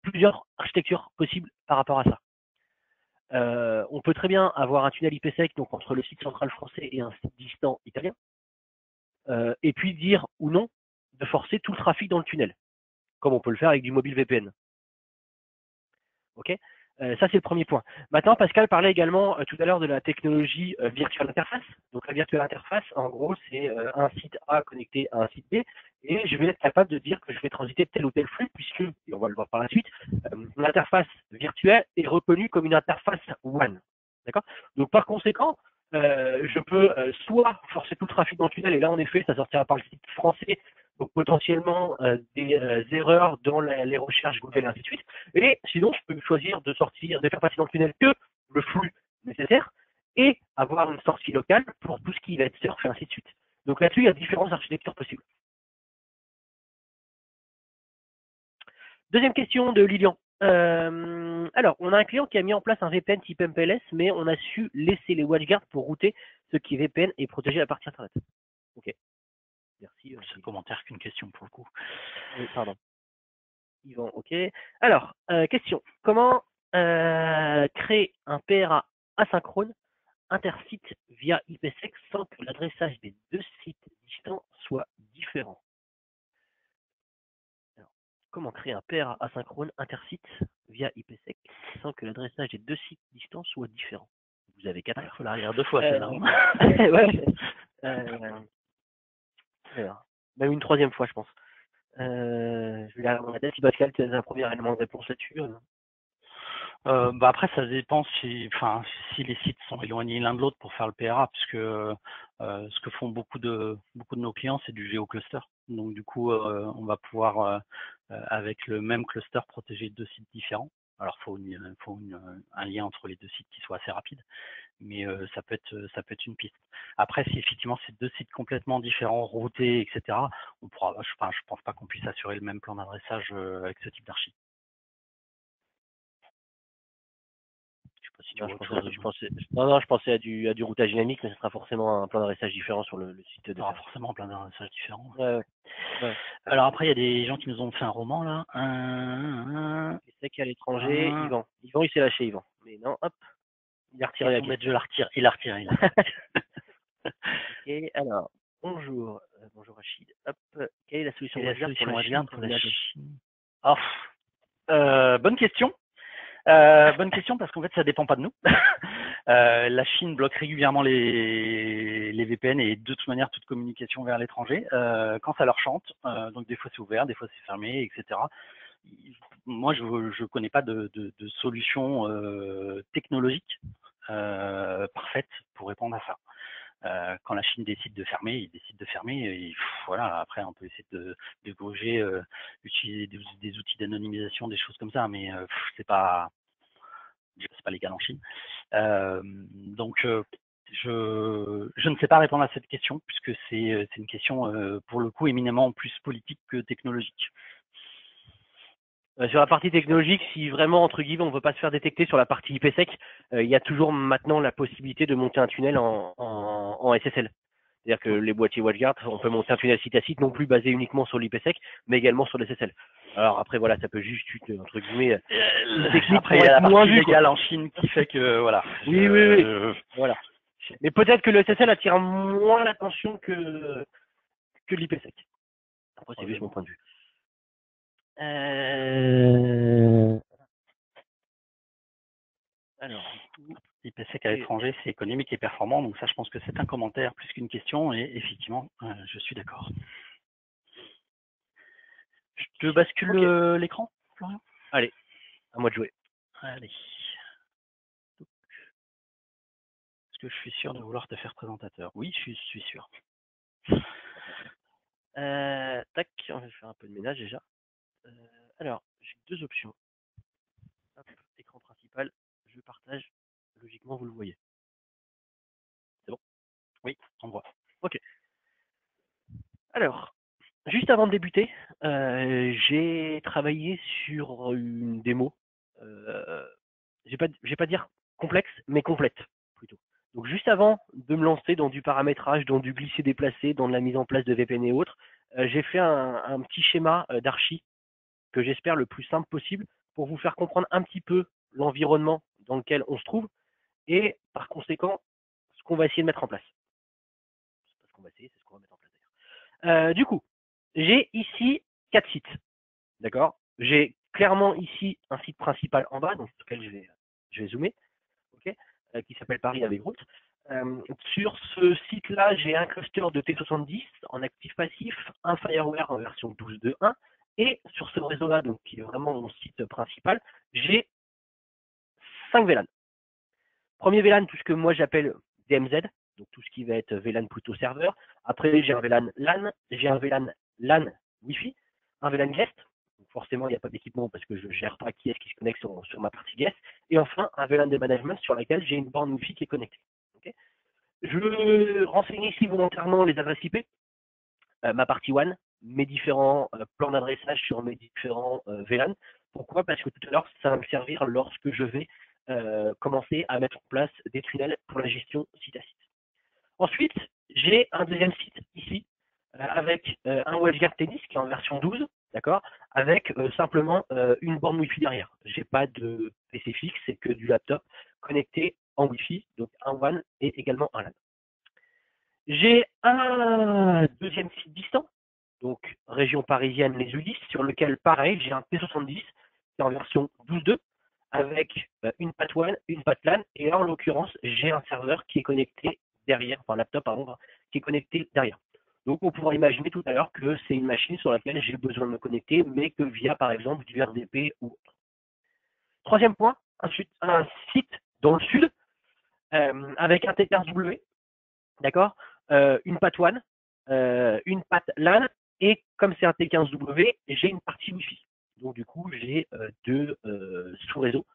plusieurs architectures possibles par rapport à ça. On peut très bien avoir un tunnel IPsec donc entre le site central français et un site distant italien, et puis dire ou non de forcer tout le trafic dans le tunnel, comme on peut le faire avec du mobile VPN. Ok, ça c'est le premier point. Maintenant, Pascal parlait également tout à l'heure de la technologie virtual interface. Donc la virtual interface, en gros, c'est un site A connecté à un site B, et je vais être capable de dire que je vais transiter tel ou tel flux, puisque, et on va le voir par la suite, l'interface virtuelle est reconnue comme une interface WAN. D'accord? Donc par conséquent, je peux soit forcer tout le trafic dans le tunnel, et là en effet, ça sortira par le site français, donc potentiellement des erreurs dans les recherches Google et ainsi de suite. Et sinon, je peux choisir de faire passer dans le tunnel que le flux nécessaire et avoir une sortie locale pour tout ce qui va être surf et ainsi de suite. Donc là-dessus, il y a différentes architectures possibles. Deuxième question de Lilian. Alors, on a un client qui a mis en place un VPN type MPLS, mais on a su laisser les watchguards pour router ce qui est VPN et protéger la partie Internet. Ok. Merci. C'est un commentaire qu'une question pour le coup. Oui, pardon. Yvan, ok. Alors, question. Comment créer un PRA asynchrone intersite via IPsec sans que l'adressage des deux sites distants soit différent? Alors, comment créer un PRA asynchrone intersite via IPsec sans que l'adressage des deux sites distants soit différent? Vous avez 4 heures. Il faut la relire deux fois, celle-là. Ouais. Alors, même une troisième fois, je pense. Je vais la regarder si Pascal, tu as un premier élément de réponse là-dessus. Après, ça dépend si les sites sont éloignés l'un de l'autre pour faire le PRA, puisque ce que font beaucoup de nos clients, c'est du géocluster. Donc du coup, on va pouvoir avec le même cluster protéger deux sites différents. Alors, faut un lien entre les deux sites qui soit assez rapide, mais ça peut être une piste. Après, si effectivement c'est deux sites complètement différents, routés, etc., on pourra. Je pense pas qu'on puisse assurer le même plan d'adressage avec ce type d'archi. Non, je pensais à du routage dynamique, mais ce sera forcément un plan d'adressage différent sur le site de. Il y aura forcément un plan d'adressage différent. Ouais. Alors après, il y a des gens qui nous ont fait un roman là. C'est qui à l'étranger, Yvan, il s'est lâché, Yvan. Mais non, hop, il a retiré la question. Je la retire. Il a retiré. Ok, alors, bonjour Rachid. Hop, quelle est la solution WatchGuard pour la Chine? Bonne question. Bonne question parce qu'en fait ça dépend pas de nous. La Chine bloque régulièrement les VPN et de toute manière toute communication vers l'étranger quand ça leur chante. Donc des fois c'est ouvert, des fois c'est fermé, etc. Moi je connais pas de solution technologique parfaite pour répondre à ça. Quand la Chine décide de fermer, ils décident de fermer. Et voilà. Après, on peut essayer de gauger, utiliser des outils d'anonymisation, des choses comme ça, mais c'est pas légal en Chine. Donc, je ne sais pas répondre à cette question puisque c'est une question pour le coup éminemment plus politique que technologique. Sur la partie technologique, si vraiment, entre guillemets, on ne veut pas se faire détecter sur la partie IPsec, il y a toujours maintenant la possibilité de monter un tunnel en SSL. C'est-à-dire que les boîtiers WatchGuard, on peut monter un tunnel site à site, non plus basé uniquement sur l'IPsec, mais également sur l'SSL. Alors après, voilà, ça peut juste, entre guillemets, après, il y a la partie légale en Chine qui fait que, voilà. Oui. Voilà. Mais peut-être que le SSL attire moins l'attention que l'IPsec. Après, c'est juste mon point de vue. Alors, IPsec à l'étranger, c'est économique et performant, donc ça, je pense que c'est un commentaire plus qu'une question, et effectivement, je suis d'accord. Je te bascule l'écran, Florian? Allez, à moi de jouer. Allez. Est-ce que je suis sûr de vouloir te faire présentateur? Oui, je suis sûr. Tac, on va faire un peu de ménage déjà. Alors, j'ai deux options. Hop, écran principal, je partage. Logiquement, vous le voyez. C'est bon? Oui, on voit. Ok. Alors, juste avant de débuter, j'ai travaillé sur une démo. Je vais pas dire complexe, mais complète plutôt. Donc juste avant de me lancer dans du paramétrage, dans du glisser-déplacer, dans de la mise en place de VPN et autres, j'ai fait un petit schéma d'archi que j'espère le plus simple possible pour vous faire comprendre un petit peu l'environnement dans lequel on se trouve et par conséquent ce qu'on va essayer de mettre en place. C'est pas ce qu'on va essayer, c'est ce qu'on va mettre en place d'ailleurs. Du coup, j'ai ici 4 sites. D'accord? J'ai clairement ici un site principal en bas, donc sur lequel je vais zoomer, ok, qui s'appelle Paris avec route. Sur ce site-là, j'ai un cluster de T70 en actif passif, un fireware en version 12.2.1, et sur ce réseau-là, donc qui est vraiment mon site principal, j'ai 5 VLAN. Premier VLAN, tout ce que moi j'appelle DMZ, donc tout ce qui va être VLAN plutôt serveur. Après, j'ai un VLAN LAN, j'ai un VLAN LAN Wi-Fi, un VLAN guest. Donc forcément, il n'y a pas d'équipement parce que je ne gère pas qui est-ce qui se connecte sur ma partie guest. Et enfin, un VLAN de management sur laquelle j'ai une borne Wi-Fi qui est connectée. Okay, je renseigne ici volontairement les adresses IP, ma partie WAN, mes différents plans d'adressage sur mes différents VLAN. Pourquoi? Parce que tout à l'heure, ça va me servir lorsque je vais commencer à mettre en place des tunnels pour la gestion site à site. Ensuite, j'ai un deuxième site ici avec un WatchGuard Tennis qui est en version 12, d'accord, avec simplement une borne Wi-Fi derrière. J'ai pas de PC fixe, c'est que du laptop connecté en Wi-Fi, donc un WAN et également un LAN. J'ai un deuxième site distant, donc région parisienne, les Ulysses, sur lequel, pareil, j'ai un P70 qui est en version 12.2 avec une patte WAN, une patte LAN, et là, en l'occurrence, j'ai un serveur qui est connecté derrière, enfin laptop, pardon, qui est connecté derrière. Donc, on pourra imaginer tout à l'heure que c'est une machine sur laquelle j'ai besoin de me connecter, mais que via, par exemple, du RDP ou autre. Troisième point, un site dans le sud avec un T15W, d'accord, une patte WAN, une patte LAN, et comme c'est un T15W, j'ai une partie Wi-Fi. Donc du coup, j'ai deux sous-réseaux,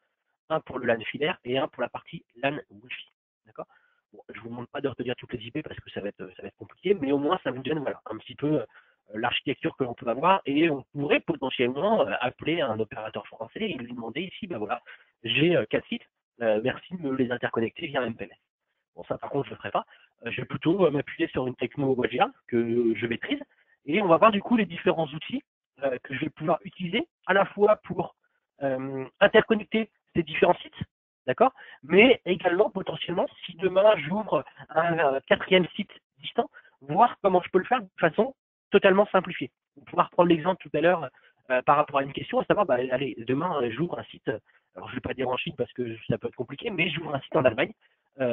un pour le LAN filaire et un pour la partie LAN Wi-Fi. D'accord. Bon, je vous demande pas de retenir toutes les IP parce que ça va être compliqué, mais au moins ça vous donne voilà, un petit peu l'architecture que l'on peut avoir, et on pourrait potentiellement appeler un opérateur français et lui demander ici, ben voilà, j'ai 4 sites, merci de me les interconnecter via MPLS. Bon, ça, par contre, je ne le ferai pas. Je vais plutôt m'appuyer sur une techno WatchGuard que je maîtrise. Et on va voir du coup les différents outils que je vais pouvoir utiliser à la fois pour interconnecter ces différents sites, d'accord, mais également potentiellement si demain j'ouvre un quatrième site distant, voir comment je peux le faire de façon totalement simplifiée. On pourra reprendre l'exemple tout à l'heure par rapport à une question, à savoir, bah, allez, demain j'ouvre un site, alors je ne vais pas dire en Chine parce que ça peut être compliqué, mais j'ouvre un site en Allemagne.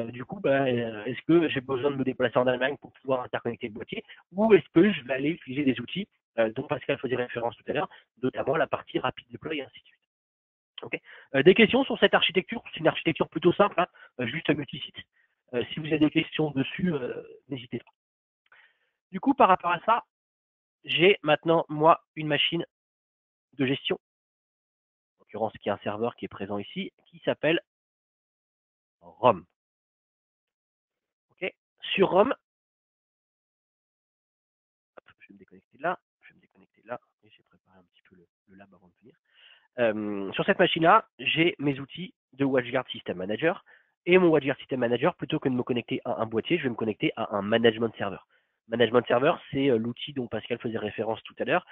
Du coup, est-ce que j'ai besoin de me déplacer en Allemagne pour pouvoir interconnecter le boîtier, ou est-ce que je vais aller utiliser des outils dont Pascal faisait référence tout à l'heure, notamment la partie rapide deploy et ainsi de suite. Okay. Des questions sur cette architecture? C'est une architecture plutôt simple, hein, juste multi-site. Si vous avez des questions dessus, n'hésitez pas. Du coup, par rapport à ça, j'ai maintenant, moi, une machine de gestion, en l'occurrence qui est un serveur qui est présent ici, qui s'appelle ROM. Okay. Sur ROM, je vais me déconnecter de là, je vais me déconnecter de là, et j'ai préparé un petit peu le lab avant de venir. Sur cette machine-là, j'ai mes outils de WatchGuard System Manager, et mon WatchGuard System Manager, plutôt que de me connecter à un boîtier, je vais me connecter à un management server. Management server, c'est l'outil dont Pascal faisait référence tout à l'heure,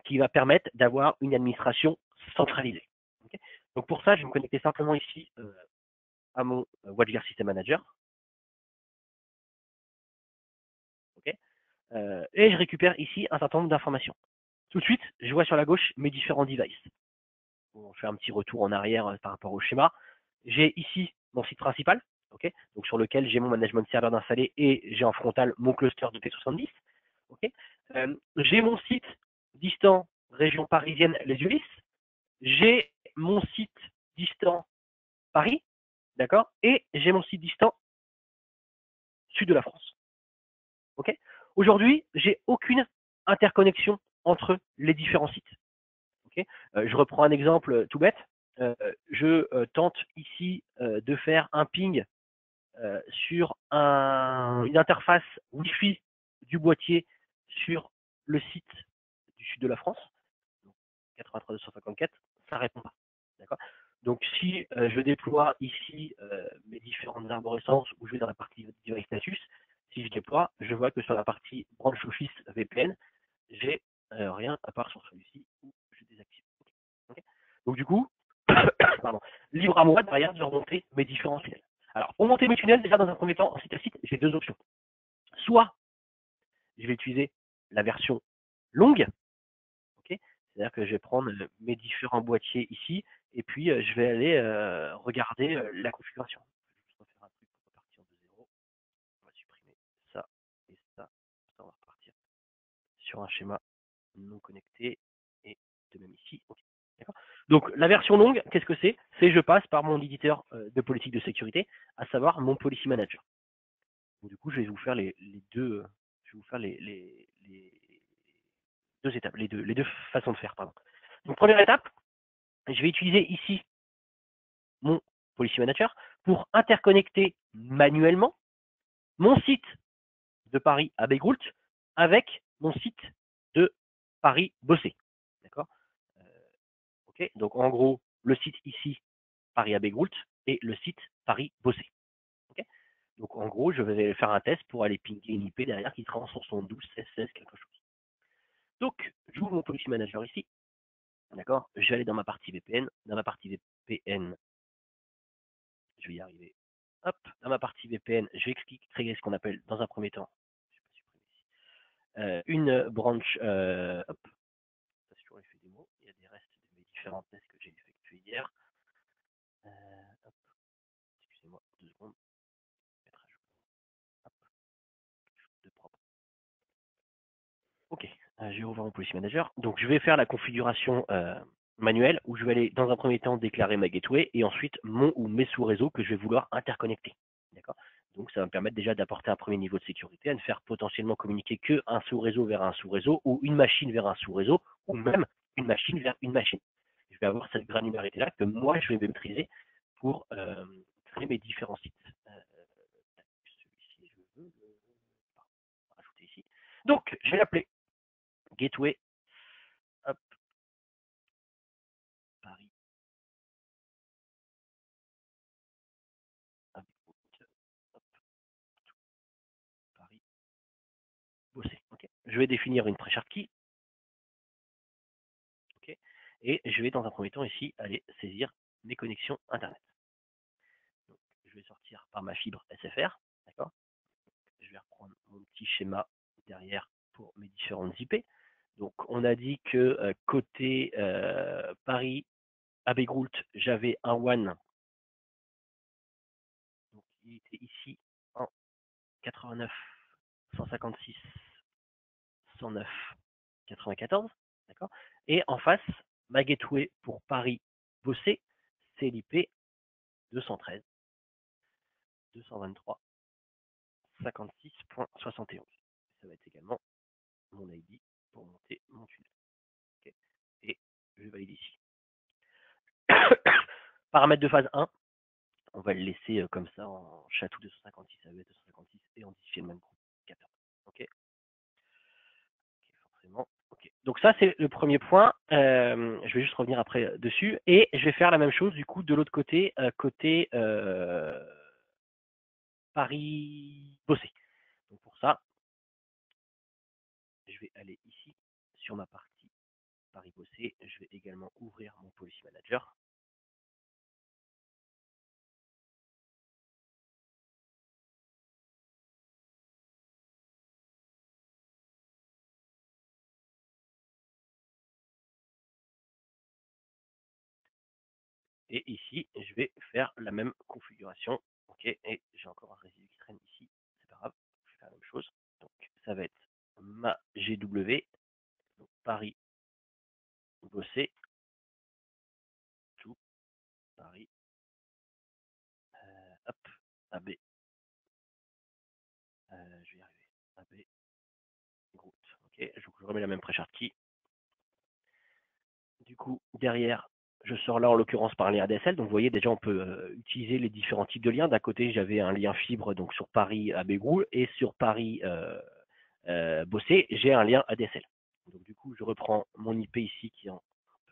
qui va permettre d'avoir une administration centralisée. Okay. Donc pour ça, je vais me connecter simplement ici à mon WatchGuard System Manager. Okay. et je récupère ici un certain nombre d'informations. Tout de suite, je vois sur la gauche mes différents devices. On fait un petit retour en arrière par rapport au schéma. J'ai ici mon site principal, okay, donc sur lequel j'ai mon management server installé et j'ai en frontal mon cluster de P70. Okay. J'ai mon site distant région parisienne, les Ulysses. J'ai mon site distant Paris, d'accord, et j'ai mon site distant sud de la France. Okay. Aujourd'hui, j'ai aucune interconnexion entre les différents sites. Okay. Je reprends un exemple tout bête. Je tente ici de faire un ping sur une interface Wi-Fi du boîtier sur le site du sud de la France, 83.254, ça répond pas. D'accord. Donc si je déploie ici mes différentes arborescences où je vais dans la partie device status, si je déploie, je vois que sur la partie branch office VPN, j'ai rien à part sur celui-ci où je désactive. Okay. Donc du coup, pardon, libre à moi derrière de remonter mes différents tunnels. Alors pour monter mes tunnels, déjà dans un premier temps, en site à site, j'ai deux options. Soit je vais utiliser la version longue, okay, c'est-à-dire que je vais prendre mes différents boîtiers ici, et puis je vais aller regarder la configuration. Je vais refaire un truc pour repartir de zéro. On va supprimer ça et ça. Ça, on va repartir sur un schéma non connecté et de même ici. Okay. Donc la version longue, qu'est-ce que c'est? C'est je passe par mon éditeur de politique de sécurité, à savoir mon policy manager. Donc, du coup, je vais vous faire les deux, je vais vous faire les deux étapes, les deux façons de faire. Pardon. Donc première étape, je vais utiliser ici mon policy manager pour interconnecter manuellement mon site de Paris à Begroult avec mon site de Paris Bossé. D'accord. Ok. Donc en gros, le site ici Paris à Begroult et le site Paris Bossé. Okay. Donc en gros, je vais faire un test pour aller pinguer une IP derrière qui sera en 172, 16, 16, quelque chose. Donc, j'ouvre mon policy manager ici. D'accord. Je vais aller dans ma partie VPN. Dans ma partie VPN, je vais y arriver. Hop, dans ma partie VPN, je vais créer ce qu'on appelle dans un premier temps une branche. Hop, ça c'est toujours l'effet des mots. Il y a des restes de mes différents tests que j'ai effectués hier. Hop, excusez-moi, 2 secondes. Mettre à jour. Hop, de propre. Ok, je vais ouvrir mon policy manager. Donc je vais faire la configuration manuelle où je vais aller dans un premier temps déclarer ma gateway et ensuite mon ou mes sous-réseaux que je vais vouloir interconnecter. D'accord. Donc ça va me permettre déjà d'apporter un premier niveau de sécurité, à ne faire potentiellement communiquer qu'un sous-réseau vers un sous-réseau ou une machine vers un sous-réseau ou même une machine vers une machine. Je vais avoir cette granularité-là que moi je vais maîtriser pour créer mes différents sites. Celui-ci, je veux le rajouter ici. Donc je vais l'appeler Gateway, hop, Paris, hop, hop, Paris, Bossé. Okay. Je vais définir une pressure key. Okay. Et je vais dans un premier temps ici aller saisir mes connexions Internet. Donc, je vais sortir par ma fibre SFR. D'accord. Je vais reprendre mon petit schéma derrière pour mes différentes IP. Donc, on a dit que côté Paris, à Begroult, j'avais un WAN. Donc, il était ici en 89, 156, 109, 94. D'accord. Et en face, ma gateway pour Paris Bossé, c'est l'IP 213, 223, 56.71. Ça va être également mon ID pour monter mon tunnel. Okay. Et je valide ici. Paramètre de phase 1, on va le laisser comme ça en chatou 256 AE 256 et on diffie le même groupe 14. Ok. Forcément. Ok. Donc ça c'est le premier point. Je vais juste revenir après dessus et je vais faire la même chose du coup de l'autre côté, côté Paris Bossé. Donc pour ça, je vais aller ici sur ma partie Paris Bossé. Je vais également ouvrir mon Policy Manager. Et ici, je vais faire la même configuration. Ok, et j'ai encore un résidu qui traîne ici. C'est pas grave, je vais faire la même chose. Donc, ça va être ma GW, donc Paris bossé, tout, Paris, hop, AB, je vais y arriver, AB, groupe. Ok, je remets la même pré-chart key. Du coup, derrière, je sors là en l'occurrence par lien ADSL. Donc vous voyez déjà on peut utiliser les différents types de liens. D'un côté j'avais un lien fibre donc sur Paris à Bégrou et sur Paris Bossé, j'ai un lien ADSL. Donc du coup je reprends mon IP ici qui est en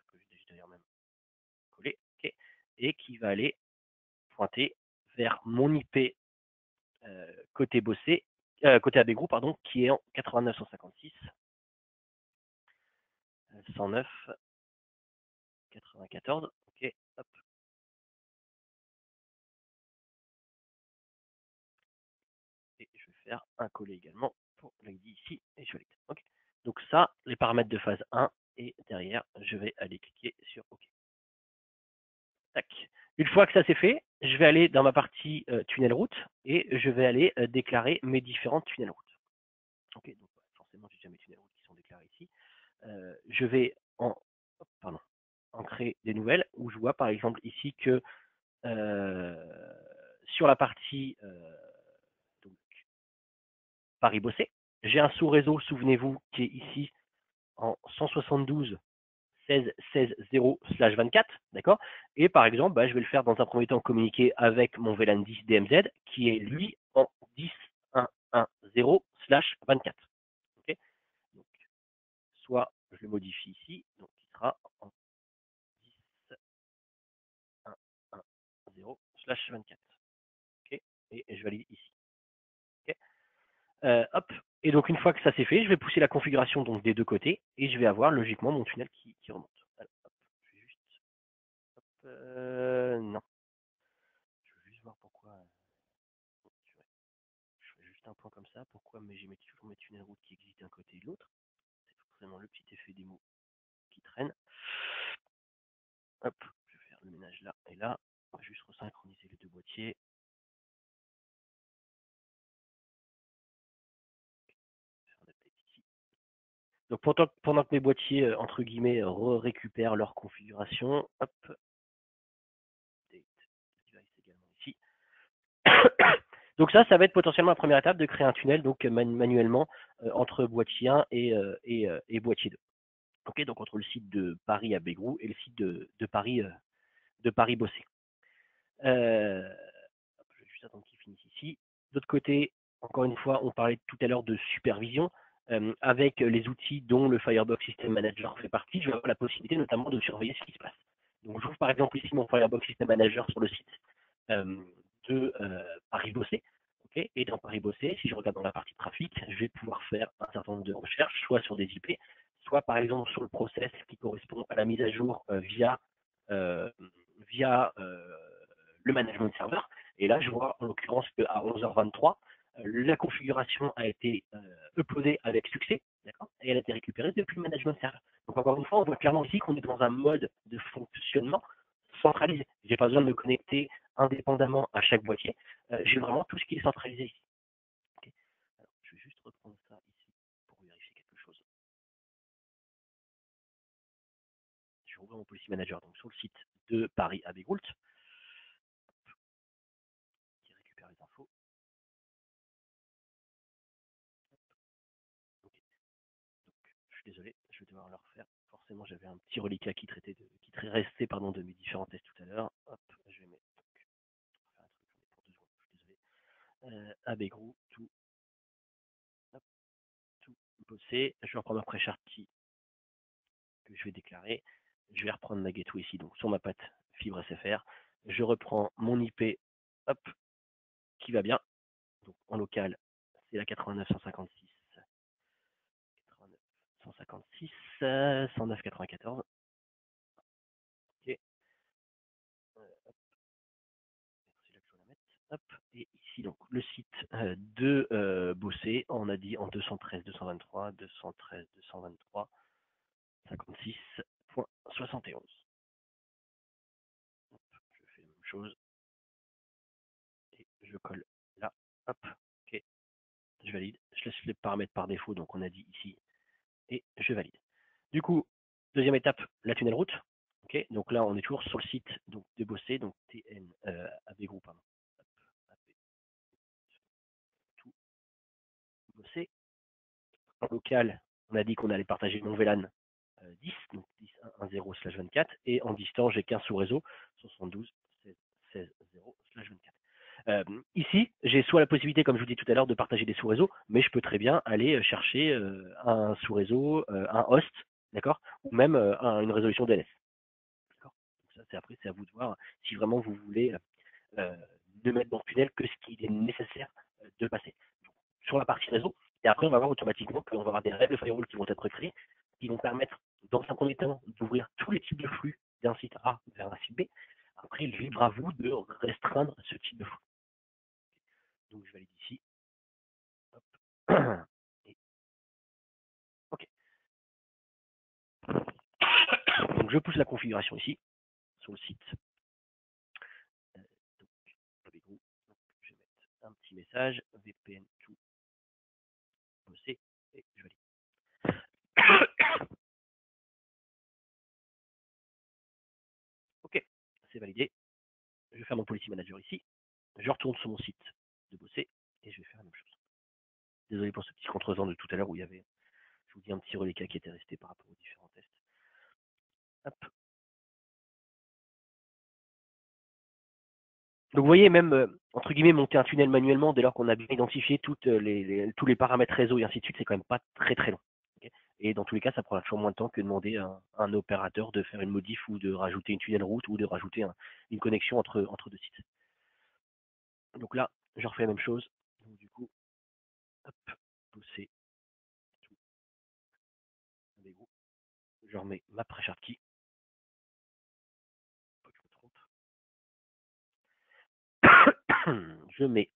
que j'ai d'ailleurs même collé, okay, et qui va aller pointer vers mon IP côté Bossé, côté Abégrou pardon, qui est en 89.156 109 94. Ok, hop. Et je vais faire un coller également pour l'ID ici et je valide. Okay. Donc ça, les paramètres de phase 1 et derrière, je vais aller cliquer sur OK. Tac. Une fois que ça c'est fait, je vais aller dans ma partie tunnel route et je vais aller déclarer mes différentes tunnel routes. Ok, donc forcément, j'ai déjà mes tunnel routes qui sont déclarées ici. Je vais en créer des nouvelles où je vois par exemple ici que sur la partie donc, Paris Bossé. J'ai un sous-réseau, souvenez-vous, qui est ici en 172 16 16 0/24, d'accord. Et par exemple, je vais le faire dans un premier temps communiquer avec mon VLAN 10 DMZ, qui est lui en 10 1 1 0/24. Ok. Donc, soit je le modifie ici, donc il sera en 10 1 1 0/24. Ok. Et je valide ici. Ok. Hop. Et donc une fois que ça c'est fait, je vais pousser la configuration donc des deux côtés et je vais avoir logiquement mon tunnel qui remonte. Alors, hop, je vais juste, non, je veux juste voir pourquoi. Je fais juste un point comme ça. Pourquoi mais j'ai toujours mes tunnels routes qui existent d'un côté et de l'autre. C'est forcément le petit effet démo qui traîne. Hop, je vais faire le ménage là et là. On va juste resynchroniser les deux boîtiers. Donc pendant que mes boîtiers, entre guillemets, récupèrent leur configuration, hop, device également ici. Donc ça va être potentiellement la première étape de créer un tunnel donc manuellement entre boîtier 1 et boîtier 2. Ok, donc entre le site de Paris à Bégrou et le site de Paris Bossé. Je vais juste attendre qu'il finisse ici. D'autre côté, encore une fois, on parlait tout à l'heure de supervision. Avec les outils dont le Firebox System Manager fait partie, je vais avoir la possibilité notamment de surveiller ce qui se passe. Donc, j'ouvre par exemple ici mon Firebox System Manager sur le site de Paris Bossé. Okay, et dans Paris Bossé, si je regarde dans la partie trafic, je vais pouvoir faire un certain nombre de recherches, soit sur des IP, soit par exemple sur le process qui correspond à la mise à jour euh, via le management serveur. Et là, je vois en l'occurrence qu'à 11h23, la configuration a été uploadée avec succès, d'accord, et elle a été récupérée depuis le management serveur. Donc encore une fois, on voit clairement ici qu'on est dans un mode de fonctionnement centralisé. Je n'ai pas besoin de me connecter indépendamment à chaque boîtier. J'ai vraiment tout ce qui est centralisé ici. Okay. Alors, je vais juste reprendre ça ici pour vérifier quelque chose. Je vais ouvrir mon Policy Manager donc sur le site de Paris à Bégroult, qui récupère les infos. Okay. Donc, je suis désolé, je vais devoir le refaire. Forcément, j'avais un petit reliquat qui restait de mes différents tests tout à l'heure. Hop, je vais mettre faire un truc pour 2 secondes, je suis désolé. À Bégrou, tout, hop, tout bossé. Je vais reprendre après Charty que je vais déclarer. Je vais reprendre ma gateway ici, donc sur ma patte fibre SFR. Je reprends mon IP, hop, qui va bien. Donc en local, c'est la 89.156. 156, 109.94. Ok. C'est là que je vais la mettre. Hop. Et ici, donc, le site de Bossé, on a dit en 213, 223, 213, 223, 56.71. chose. Et je colle là. Hop. Ok. Je valide. Je laisse les paramètres par défaut, donc on a dit ici. Et je valide. Du coup, deuxième étape, la tunnel route. Ok. Donc là, on est toujours sur le site donc, de Bossé, donc TN AB Group. Pardon. Hop, AB, tout Bossé. En local, on a dit qu'on allait partager mon VLAN 10, donc 10.1.1.0/24, et en distance, j'ai qu'un sous-réseau, 72.16.0/24. Ici, j'ai soit la possibilité, comme je vous dis tout à l'heure, de partager des sous-réseaux, mais je peux très bien aller chercher un sous-réseau, un host, d'accord, ou même une résolution DNS. D'accord. Donc ça, après, c'est à vous de voir si vraiment vous voulez ne mettre dans le tunnel que ce qu'il est nécessaire de passer. Donc, sur la partie réseau, et après, on va voir automatiquement qu'on va avoir des règles de firewall qui vont être créées, qui vont permettre, dans un premier temps, d'ouvrir tous les types de flux d'un site A vers un site B. Après, libre à vous de restreindre ce type de flux. Donc, je valide ici. Hop. Et... OK. Donc, je pousse la configuration ici, sur le site. Donc, je vais mettre un petit message, VPN tout bosser, et je valide. OK, c'est validé. Je vais faire mon policy manager ici. Je retourne sur mon site de Bossé et je vais faire la même chose. Désolé pour ce petit contretemps de tout à l'heure où il y avait, je vous dis, un petit reliquat qui était resté par rapport aux différents tests. Hop. Donc vous voyez, même, entre guillemets, monter un tunnel manuellement, dès lors qu'on a bien identifié tous les paramètres réseau et ainsi de suite, c'est quand même pas très très long. Okay, et dans tous les cas, ça prendra toujours moins de temps que de demander à un opérateur de faire une modif ou de rajouter une tunnel route ou de rajouter une connexion entre deux sites. Donc là, je refais la même chose. Donc du coup, hop, Bossé, tout, avec vous. Je remets ma pré-chart key. Pas que je me trompe. Je mets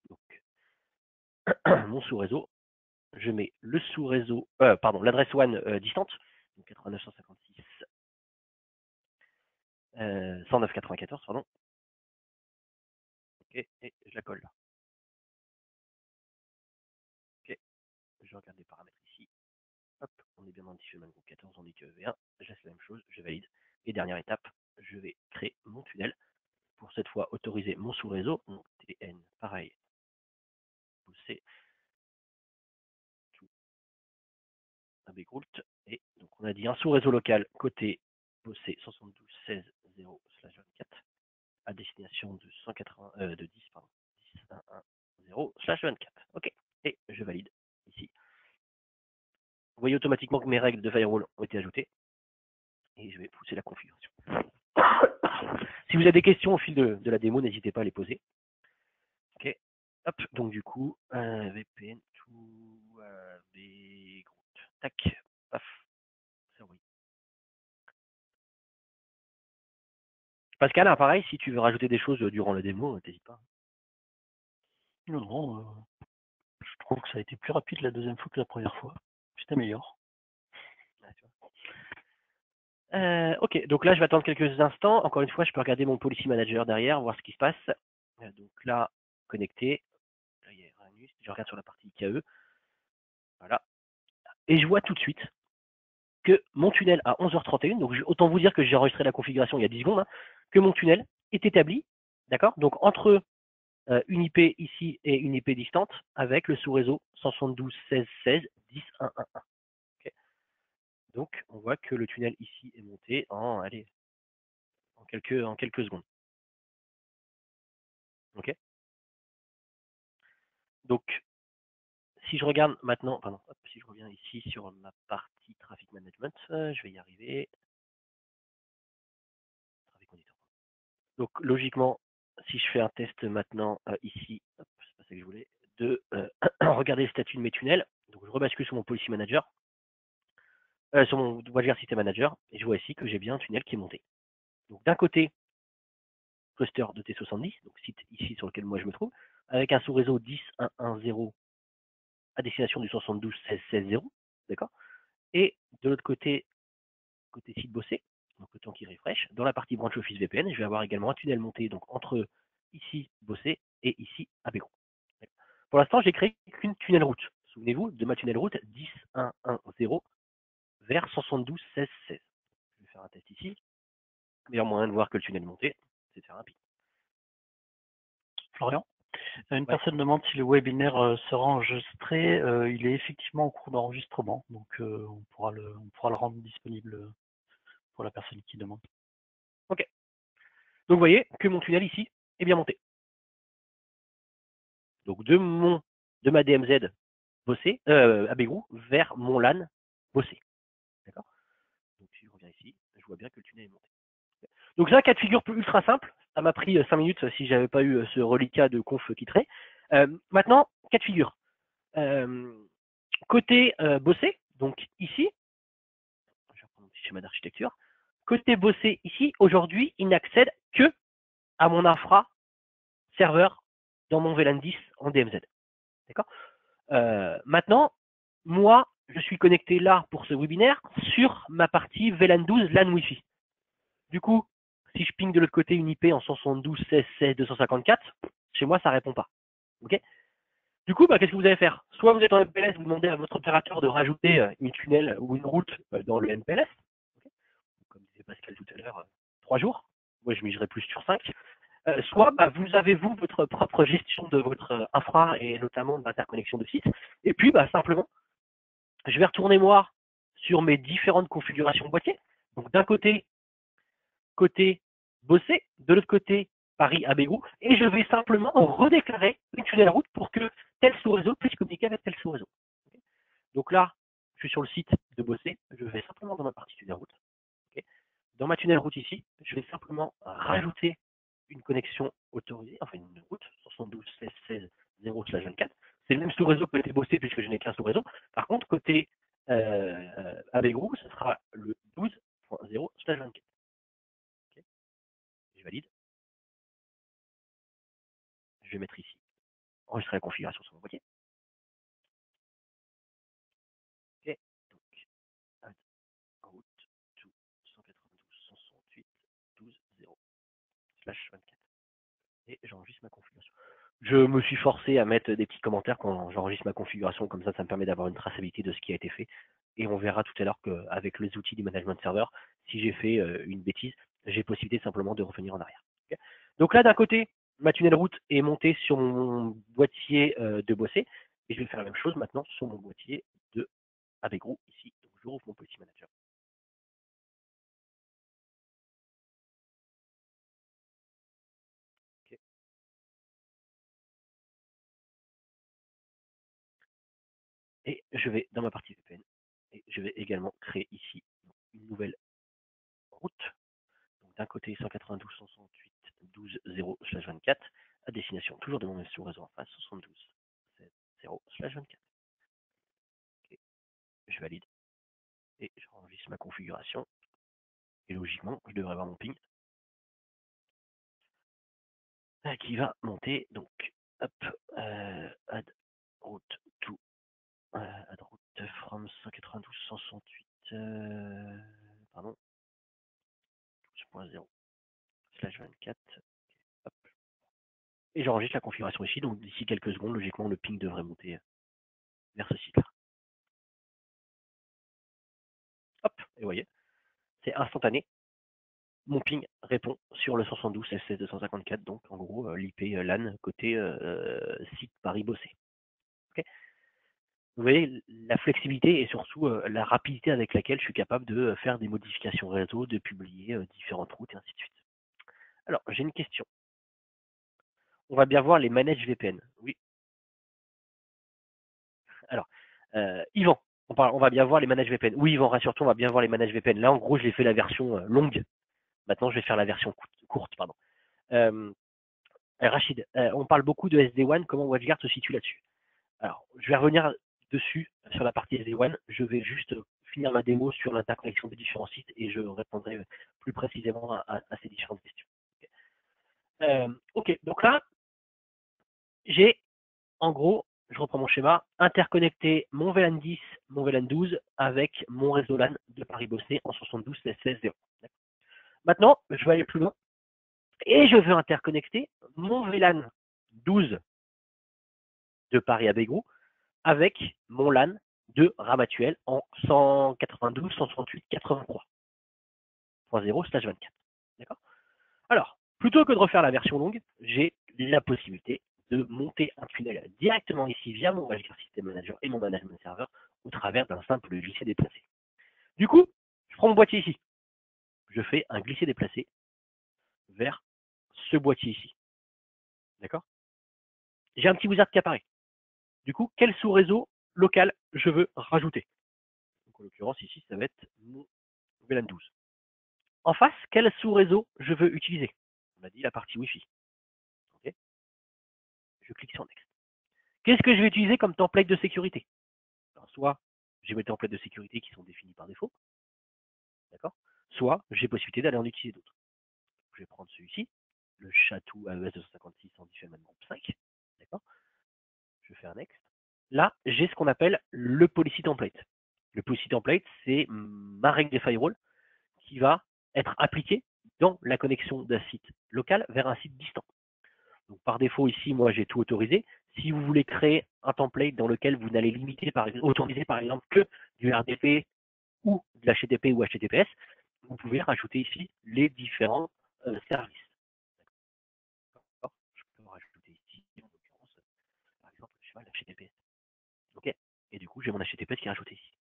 donc mon sous-réseau. Je mets le sous-réseau, pardon, l'adresse WAN distante, donc 89.156, 109.94, pardon. Ok, et je la colle là. Ok, je regarde les paramètres ici. Hop, on est bien dans le diffusion groupe 14, on dit que V1, je laisse la même chose, je valide. Et dernière étape, je vais créer mon tunnel. Pour cette fois, autoriser mon sous-réseau, donc TN, pareil, pousser tout AB Group. Et donc on a dit un sous-réseau local côté bossé 72.16.0/24 à destination de 10, pardon, 10.1.1.0/24. OK. Et je valide ici. Vous voyez automatiquement que mes règles de firewall ont été ajoutées. Et je vais pousser la configuration. Si vous avez des questions au fil de la démo, n'hésitez pas à les poser. OK. Hop, donc du coup, VPN tout Bgroup. Tac, paf, c'est envoyé. Pascal, pareil, si tu veux rajouter des choses durant la démo, n'hésite pas. Non, non, je trouve que ça a été plus rapide la deuxième fois que la première fois. Tu t'améliores. OK, donc là, je vais attendre quelques instants. Encore une fois, je peux regarder mon policy manager derrière, voir ce qui se passe. Donc là, connecté. Là, il y a Ranus. Je regarde sur la partie IKE. Voilà. Et je vois tout de suite que mon tunnel à 11h31, donc autant vous dire que j'ai enregistré la configuration il y a 10 secondes, hein, que mon tunnel est établi, d'accord, donc entre une IP ici et une IP distante avec le sous-réseau 172.16.16.10.1.1.1. Okay. Donc on voit que le tunnel ici est monté en, allez, en quelques secondes. Ok. Donc si je regarde maintenant, pardon, hop, si je reviens ici sur ma partie traffic management, je vais y arriver. Traffic monitor. Donc logiquement, si je fais un test maintenant ici, hop, c'est pas ça que je voulais, de regarder le statut de mes tunnels, donc je rebascule sur mon policy manager, sur mon WatchGuard System Manager, et je vois ici que j'ai bien un tunnel qui est monté. Donc d'un côté, cluster de T70, donc site ici sur lequel moi je me trouve, avec un sous-réseau 10.1.1.0 à destination du 72.16.16.0, d'accord. Et de l'autre côté, côté site bossé, donc le temps qui refresh. Dans la partie branch office VPN, je vais avoir également un tunnel monté donc entre ici Bossé et ici Abego. Pour l'instant, j'ai créé qu'une tunnel route. Souvenez-vous de ma tunnel route 10.1.1.0 vers 172.16.16. Je vais faire un test ici. Meilleur moyen de voir que le tunnel est monté, c'est de faire un pic. Florian, une personne demande si le webinaire sera enregistré. Il est effectivement en cours d'enregistrement, donc on pourra le rendre disponible pour la personne qui demande. Ok. Donc vous voyez que mon tunnel ici est bien monté. Donc de ma DMZ Bossé, Abego vers mon LAN Bossé. D'accord. Donc si je reviens ici, je vois bien que le tunnel est monté. Donc c'est un cas de figure ultra simple. Ça m'a pris 5 minutes si j'avais pas eu ce reliquat de conf qui traite. Maintenant, cas de figure. Côté Bossé, donc ici, je vais reprendre mon petit schéma d'architecture. Côté Bossé ici, aujourd'hui, il n'accède que à mon infra serveur dans mon VLAN 10 en DMZ. D'accord. Maintenant, moi, je suis connecté là pour ce webinaire sur ma partie VLAN 12 LAN Wi-Fi. Du coup, si je ping de l'autre côté une IP en 172.16.16.254, chez moi, ça répond pas. Ok. Du coup, qu'est-ce que vous allez faire? Soit vous êtes en MPLS, vous demandez à votre opérateur de rajouter une tunnel ou une route dans le MPLS. Okay. Comme disait Pascal tout à l'heure, 3 jours. Moi, je miserais plus sur 5. Soit vous avez votre propre gestion de votre infra et notamment de l'interconnexion de site. Et puis simplement, je vais retourner moi sur mes différentes configurations boîtier. Donc d'un côté Bossé, de l'autre côté Paris Abego, et je vais simplement redéclarer une tunnel route pour que tel sous-réseau puisse communiquer avec tel sous-réseau. Okay. Donc là, je suis sur le site de Bossé, je vais simplement dans ma partie tunnel route. Okay. Dans ma tunnel route ici, je vais simplement rajouter une connexion autorisée, enfin une route 72.16.16.0/24. C'est le même sous-réseau que côté Bossé puisque je n'ai qu'un sous-réseau. Par contre, côté Abego, ce sera le 12.0/24. Okay. Je valide. Je vais mettre ici enregistrer la configuration sur mon boîtier. Ok, donc add route to 192.168.12.0/24 et j'enregistre ma configuration. Je me suis forcé à mettre des petits commentaires quand j'enregistre ma configuration, comme ça me permet d'avoir une traçabilité de ce qui a été fait. Et on verra tout à l'heure qu'avec les outils du management serveur, si j'ai fait une bêtise, j'ai possibilité simplement de revenir en arrière. Okay. Donc là, d'un côté, ma tunnel route est montée sur mon boîtier de Bossé, et je vais faire la même chose maintenant sur mon boîtier de Abego ici. Donc je rouvre mon policy manager. Okay. Et je vais dans ma partie VPN, et je vais également créer ici une nouvelle route. D'un côté 192.168.12.0/24 à destination toujours de mon sous-réseau en face 72.0/24. Okay. Je valide et je enregistre ma configuration et logiquement je devrais avoir mon ping qui va monter. Donc hop, add route to add route from 192.168 pardon 12.0/24. Hop. Et j'enregistre la configuration ici, donc d'ici quelques secondes, logiquement, le ping devrait monter vers ce site-là. Hop, et vous voyez, c'est instantané. Mon ping répond sur le 172.16.254, donc en gros l'IP LAN côté site Paris Bossé. Okay. Vous voyez la flexibilité et surtout la rapidité avec laquelle je suis capable de faire des modifications réseau, de publier différentes routes et ainsi de suite. Alors, j'ai une question. On va bien voir les managed VPN. Oui. Alors, Yvan, on va bien voir les managed VPN. Oui, Yvan, rassure-toi, on va bien voir les managed VPN. Là, en gros, j'ai fait la version longue. Maintenant, je vais faire la version courte. Pardon. Rachid, on parle beaucoup de SD-WAN. Comment WatchGuard se situe là-dessus? Alors, je vais revenir dessus sur la partie SD-WAN. Je vais juste finir ma démo sur l'interconnexion des différents sites et je répondrai plus précisément à ces différentes questions. Ok, donc là, j'ai en gros, je reprends mon schéma, interconnecter mon VLAN 10, mon VLAN 12 avec mon réseau LAN de Paris Bossé en 72.16.0. Maintenant, je vais aller plus loin et je veux interconnecter mon VLAN 12 de Paris à Bégrou avec mon LAN de Ramatuelle en 192, 168, 83.0/24. D'accord? Alors, plutôt que de refaire la version longue, j'ai la possibilité de monter un tunnel directement ici via mon WebGuard System Manager et mon Management Server au travers d'un simple glisser-déplacer. Du coup, je prends mon boîtier ici. Je fais un glisser-déplacer vers ce boîtier ici. D'accord? J'ai un petit wizard qui apparaît. Du coup, quel sous-réseau local je veux rajouter? Donc, en l'occurrence, ici, ça va être mon VLAN 12. En face, quel sous-réseau je veux utiliser? On a dit la partie Wi-Fi. Okay, je clique sur Next. Qu'est-ce que je vais utiliser comme template de sécurité? Alors, soit j'ai mes templates de sécurité qui sont définis par défaut, d'accord? Soit j'ai possibilité d'aller en utiliser d'autres. Je vais prendre celui-ci, le Chatou AES 256 en diffusion 5, d'accord? Je vais faire Next. Là, j'ai ce qu'on appelle le policy template. Le policy template, c'est ma règle des firewalls qui va être appliquée dans la connexion d'un site local vers un site distant. Donc, par défaut, ici, moi, j'ai tout autorisé. Si vous voulez créer un template dans lequel vous n'allez limiter, autoriser par exemple que du RDP ou de l'HTTP ou HTTPS, vous pouvez rajouter ici les différents services. D'accord, je peux rajouter ici, en l'occurrence, par exemple, je sais pas, l'HTTPS. OK. Et du coup, j'ai mon HTTPS qui est rajouté ici.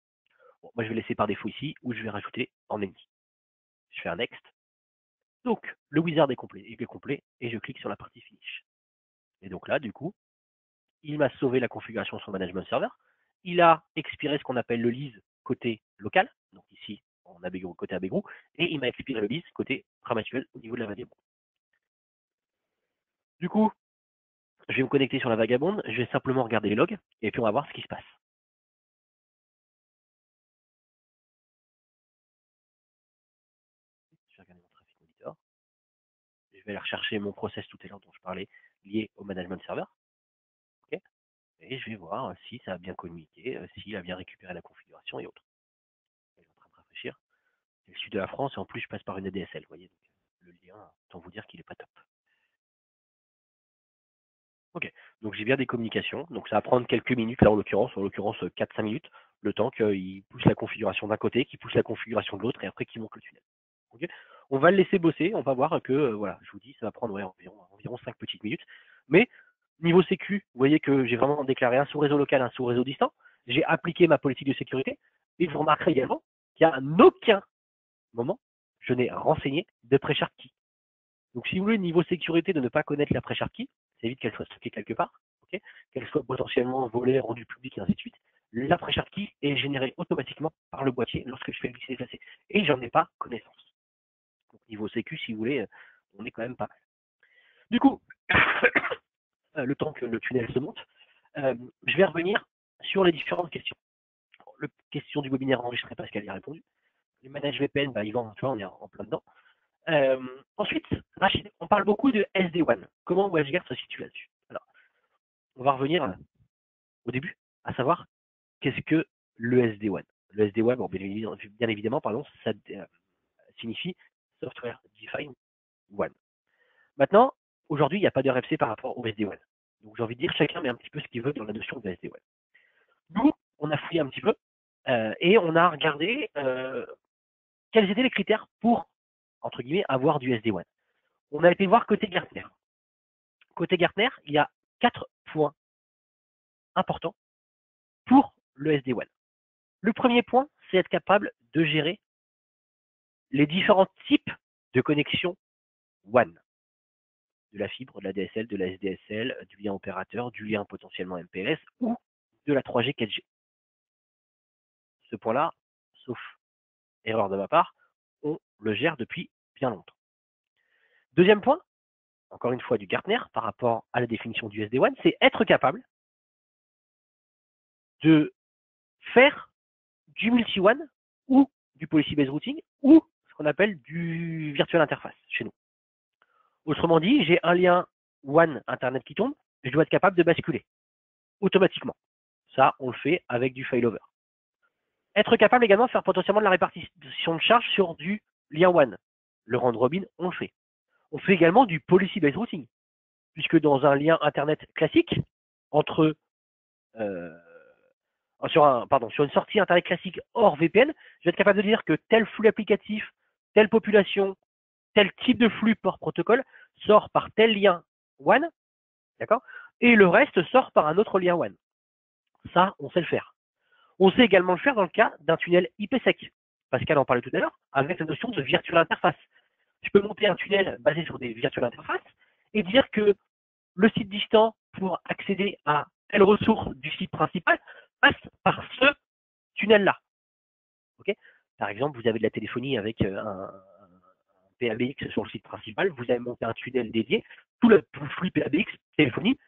Bon, moi, je vais laisser par défaut ici, où je vais rajouter en ennemi. Je fais un next. Donc, le wizard est complet, et je clique sur la partie finish. Et donc là, du coup, il m'a sauvé la configuration sur Management Server. Il a expiré ce qu'on appelle le lease côté local, donc ici, on a côté Abégrou, et il m'a expiré le lease côté Ramatuelle au niveau de la Vagabonde. Du coup, je vais me connecter sur la Vagabonde, je vais simplement regarder les logs, et puis on va voir ce qui se passe. Je vais regarder mon trafic monitor. Je vais aller rechercher mon process tout à l'heure dont je parlais, lié au Management Server. Okay, et je vais voir si ça a bien communiqué, s'il a bien récupéré la configuration et autres. Je suis en train de réfléchir. C'est le sud de la France, et en plus je passe par une ADSL, vous voyez, donc le lien, autant vous dire qu'il n'est pas top. Ok, donc j'ai bien des communications, donc ça va prendre quelques minutes, là en l'occurrence 4-5 minutes, le temps qu'il pousse la configuration d'un côté, qu'il pousse la configuration de l'autre, et après qu'il monte le tunnel. Okay, on va le laisser bosser, on va voir que, voilà, je vous dis, ça va prendre environ 5 petites minutes, mais niveau sécu, vous voyez que j'ai vraiment déclaré un sous-réseau local, un sous-réseau distant, j'ai appliqué ma politique de sécurité, et vous remarquerez également qu'il n'y a en aucun moment, je n'ai renseigné de pre-sharp key. Donc, si vous voulez, niveau sécurité, de ne pas connaître la pre-sharp key, ça évite qu'elle soit stockée quelque part, okay, qu'elle soit potentiellement volée, rendue publique, et ainsi de suite. La pre-sharp key est générée automatiquement par le boîtier lorsque je fais le glisser déplacer. Et j'en ai pas connaissance. Donc, niveau sécu, si vous voulez, on est quand même pas mal. Du coup, le temps que le tunnel se monte, je vais revenir sur les différentes questions. La question du webinaire enregistré, Pascal y a répondu. Les manage VPN, bah, Yvan, tu vois, on est en plein dedans. Ensuite, Rachid, on parle beaucoup de SD-WAN. Comment WatchGuard se situe là-dessus? Alors, on va revenir au début, à savoir qu'est-ce que le SD-WAN. Le SD-WAN, bon, bien évidemment, pardon, ça signifie Software Defined WAN. Maintenant, aujourd'hui, il n'y a pas de RFC par rapport au SD-WAN. Donc j'ai envie de dire, chacun met un petit peu ce qu'il veut dans la notion de SD-WAN. Nous, on a fouillé un petit peu et on a regardé quels étaient les critères pour, entre guillemets, avoir du SD-WAN. On a été voir côté Gartner. Côté Gartner, il y a 4 points importants pour le SD-WAN. Le premier point, c'est être capable de gérer les différents types de connexions WAN. De la fibre, de la DSL, de la SDSL, du lien opérateur, du lien potentiellement MPLS ou de la 3G, 4G. Ce point-là, sauf erreur de ma part, on le gère depuis bien longtemps. Deuxième point, encore une fois du Gartner, par rapport à la définition du SD-WAN, c'est être capable de faire du multi-WAN ou du policy-based routing ou ce qu'on appelle du virtual interface chez nous. Autrement dit, j'ai un lien WAN Internet qui tombe, je dois être capable de basculer automatiquement. Ça, on le fait avec du failover. Être capable également de faire potentiellement de la répartition de charge sur du lien WAN. le round robin, on le fait. On fait également du policy-based routing, puisque dans un lien Internet classique, entre sur une sortie Internet classique hors VPN, je vais être capable de dire que tel flux applicatif, telle population, tel type de flux par protocole sort par tel lien WAN, d'accord, et le reste sort par un autre lien WAN. Ça, on sait le faire. On sait également le faire dans le cas d'un tunnel IPsec. Pascal en parlait tout à l'heure, avec la notion de virtual interface. Je peux monter un tunnel basé sur des virtual interfaces et dire que le site distant, pour accéder à telle ressource du site principal, passe par ce tunnel-là. Okay, par exemple, vous avez de la téléphonie avec un PABX sur le site principal, vous avez monté un tunnel dédié, tout le flux PABX, téléphonie,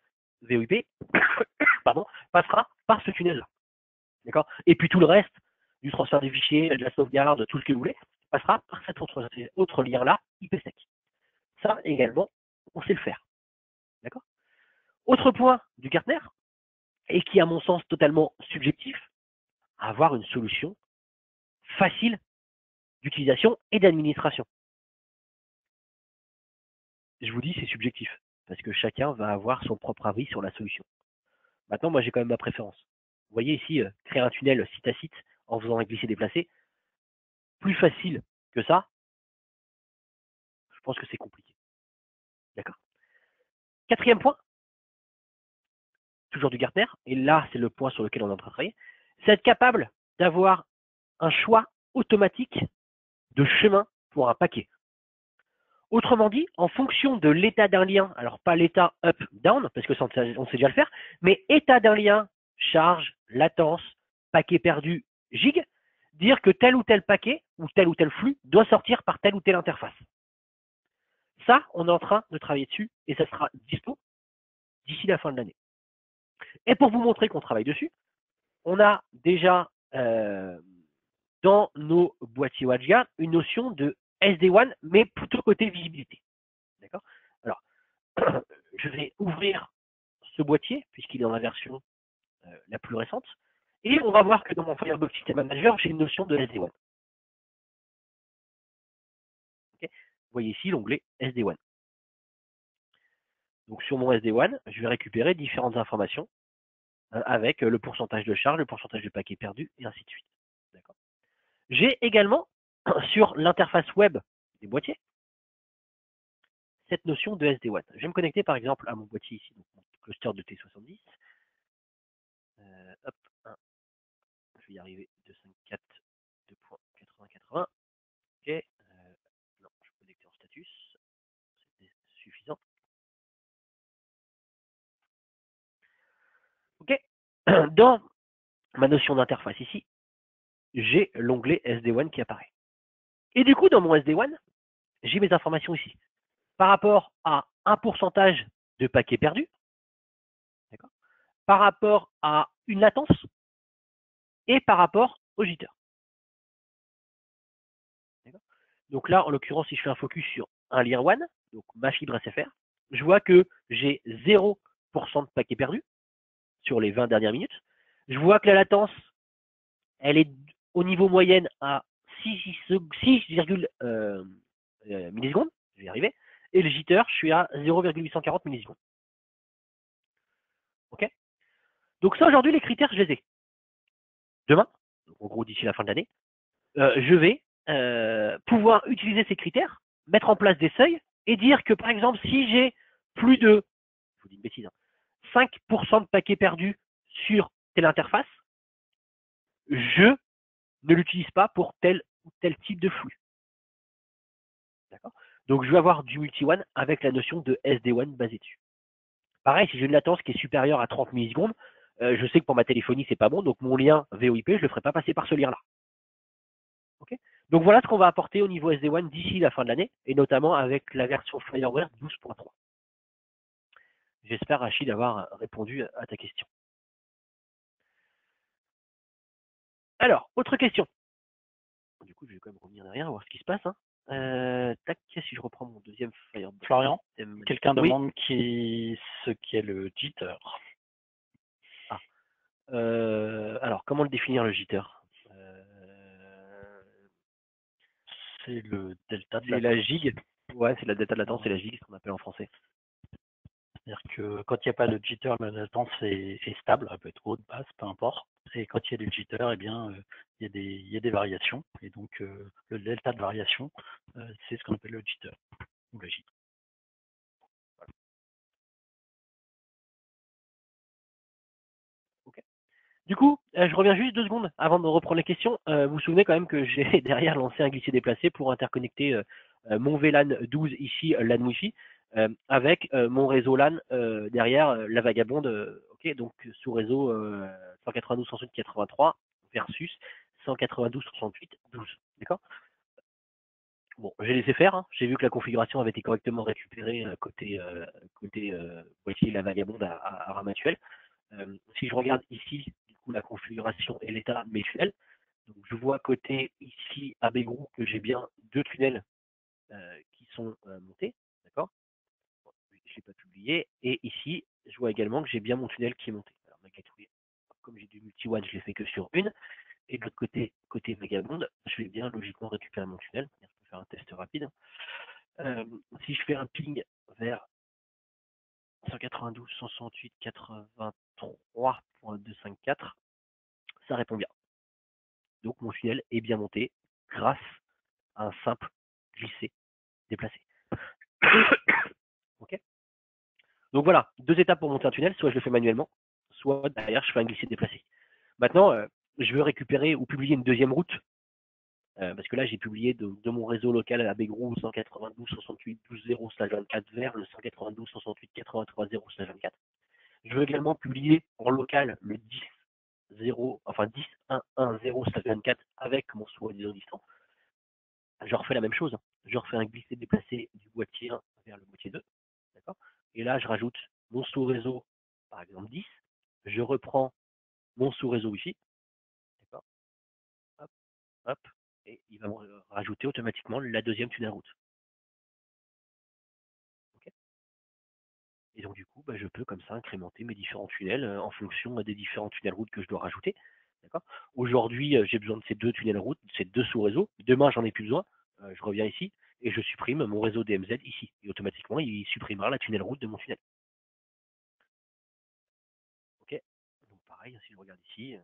VoIP, pardon, passera par ce tunnel-là. D'accord. Et puis tout le reste, du transfert des fichiers, de la sauvegarde, tout ce que vous voulez, passera par cet autre lien-là, IPsec. Ça également, on sait le faire. D'accord. Autre point du Gartner, et qui à mon sens totalement subjectif, avoir une solution facile d'utilisation et d'administration. Je vous dis, c'est subjectif, parce que chacun va avoir son propre avis sur la solution. Maintenant, moi, j'ai quand même ma préférence. Vous voyez ici, créer un tunnel site à site en faisant un glisser-déplacer, plus facile que ça, je pense que c'est compliqué. D'accord. Quatrième point, toujours du Gartner, et là, c'est le point sur lequel on est en train de travailler, c'est être capable d'avoir un choix automatique de chemin pour un paquet. Autrement dit, en fonction de l'état d'un lien, alors pas l'état up-down, parce que ça, on sait déjà le faire, mais état d'un lien, charge, latence, paquet perdu, gig, dire que tel ou tel paquet ou tel flux doit sortir par telle ou telle interface. Ça, on est en train de travailler dessus et ça sera dispo d'ici la fin de l'année. Et pour vous montrer qu'on travaille dessus, on a déjà dans nos boîtiers WatchGuard une notion de SD-WAN, mais plutôt côté visibilité. D'accord. Alors, je vais ouvrir ce boîtier, puisqu'il est dans la version la plus récente, et on va voir que dans mon Firebox System Manager, j'ai une notion de SD-WAN. Okay. Vous voyez ici l'onglet SD-WAN. Donc sur mon SD-WAN, je vais récupérer différentes informations avec le pourcentage de charge, le pourcentage de paquets perdus, et ainsi de suite. J'ai également, sur l'interface web des boîtiers, cette notion de SD-WAN. Je vais me connecter par exemple à mon boîtier ici, donc mon cluster de T70. Hop, 1. Je vais y arriver, 254, 2.8080. Ok, non, je peux connecter en status, c'était suffisant. Ok, dans ma notion d'interface ici, j'ai l'onglet SD-WAN qui apparaît. Et du coup, dans mon SD-WAN, j'ai mes informations ici. Par rapport à un pourcentage de paquets perdus, par rapport à une latence et par rapport au jitter. Donc là, en l'occurrence, si je fais un focus sur un lien WAN, donc ma fibre SFR, je vois que j'ai 0% de paquets perdus sur les 20 dernières minutes. Je vois que la latence, elle est au niveau moyenne à 6, millisecondes, je vais y arriver, et le jitter, je suis à 0,840 millisecondes. Ok. Donc ça, aujourd'hui, les critères, je les ai. Demain, en gros d'ici la fin de l'année, je vais pouvoir utiliser ces critères, mettre en place des seuils et dire que par exemple, si j'ai plus de, je vous dis une bêtise, 5% de paquets perdus sur telle interface, je ne l'utilise pas pour tel ou tel type de flux. D'accord. Donc je vais avoir du multi-WAN avec la notion de SD-WAN basée dessus. Pareil, si j'ai une latence qui est supérieure à 30 millisecondes, je sais que pour ma téléphonie, c'est pas bon, donc mon lien VoIP, je ne le ferai pas passer par ce lien-là. Okay. Donc voilà ce qu'on va apporter au niveau SD-WAN d'ici la fin de l'année, et notamment avec la version Fireware 12.3. J'espère, Rachid, avoir répondu à ta question. Alors, autre question. Du coup, je vais quand même revenir derrière, voir ce qui se passe. Tac, si je reprends mon deuxième Fireware. Florian, quelqu'un demande ce qu'est le jitter. Ah. Alors, comment le définir le jitter? C'est le delta de C'est la latence. gig. Ouais, c'est la delta de latence, c'est la gig, ce qu'on appelle en français. C'est-à-dire que quand il n'y a pas de jitter, la latence est stable, elle peut être haute, basse, peu importe. Et quand il y a du jitter, eh bien, il y a des variations. Et donc, le delta de variation, c'est ce qu'on appelle le jitter, ou la gig. Du coup, je reviens juste 2 secondes avant de reprendre les questions. Vous vous souvenez quand même que j'ai derrière lancé un glisser déplacé pour interconnecter mon VLAN 12 ici, LAN Wi-Fi, avec mon réseau LAN derrière la vagabonde, ok, donc sous réseau 192.168.83 versus 192.168.12, d'accord. Bon, j'ai laissé faire, hein. J'ai vu que la configuration avait été correctement récupérée côté boîtier la vagabonde à RAM actuel. Si je regarde ici, du coup, la configuration et l'état de mes tunnels, donc je vois côté ici à Bégrou que j'ai bien 2 tunnels qui sont montés, d'accord. Je ne l'ai pas publié. Et ici, je vois également que j'ai bien mon tunnel qui est monté. Alors, Magatoué, comme j'ai du multi-one, je l'ai fait que sur une. Et de l'autre côté, côté Vagabonde, je vais bien logiquement récupérer mon tunnel. Je peux faire un test rapide. Si je fais un ping vers 192, 168, 83.254, ça répond bien. Donc mon tunnel est bien monté grâce à un simple glissé déplacé. Ok. Donc voilà, 2 étapes pour monter un tunnel, soit je le fais manuellement, soit derrière je fais un glissé déplacé. Maintenant, je veux récupérer ou publier une deuxième route, parce que là j'ai publié de mon réseau local à Bégrou 192 68 12 0/24 vers le 192 68 83 0/24. Je veux également publier en local le 10 0, enfin 10 1 1 0/24 avec mon soi-disant distant. Je refais la même chose. Je refais un glissé déplacé du boîtier 1 vers le boîtier 2. D'accord. Et là, je rajoute mon sous-réseau, par exemple 10. Je reprends mon sous-réseau Wi-Fi. D'accord. Hop, hop. Et il va me rajouter automatiquement la deuxième tunnel route. Okay. Et donc, du coup, je peux comme ça incrémenter mes différents tunnels en fonction des différents tunnels routes que je dois rajouter. D'accord. Aujourd'hui, j'ai besoin de ces 2 tunnels routes, ces 2 sous-réseaux. Demain, j'en ai plus besoin. Je reviens ici et je supprime mon réseau DMZ ici. Et automatiquement, il supprimera la tunnel route de mon tunnel. Ok. Donc pareil, si je regarde ici,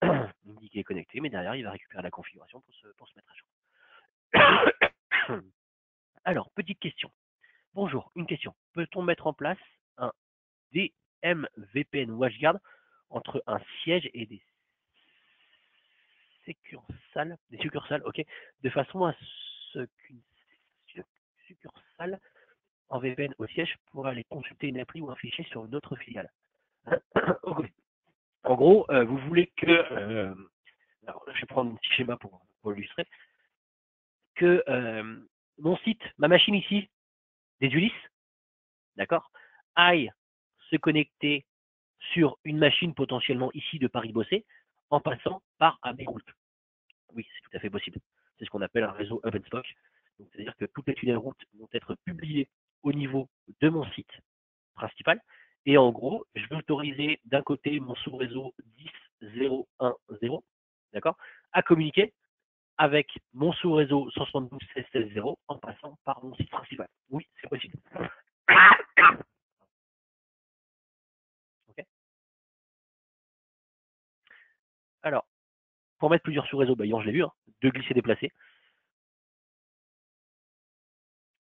il me dit qu'il est connecté, mais derrière, il va récupérer la configuration pour se mettre à jour. Alors, petite question. Bonjour, une question. Peut-on mettre en place un DMVPN WatchGuard entre un siège et des succursales, ok, de façon à ce qu'une succursale en VPN au siège pourrait aller consulter une appli ou un fichier sur une autre filiale. En gros, vous voulez que, alors je vais prendre un petit schéma pour illustrer, que mon site, ma machine ici, des Ulysse, d'accord, aille se connecter sur une machine potentiellement ici de Paris-Bossé en passant par Abegroute. Oui, c'est tout à fait possible. C'est ce qu'on appelle un réseau hub and spoke. C'est-à-dire que toutes les tunnels routes vont être publiées au niveau de mon site principal. Et en gros, je vais autoriser d'un côté mon sous-réseau 10.0.1.0, d'accord, à communiquer avec mon sous-réseau 172.16.16.0 en passant par mon site principal. Oui, c'est possible. Okay. Alors, pour mettre plusieurs sous-réseaux, je l'ai vu, hein, 2 glissés déplacés.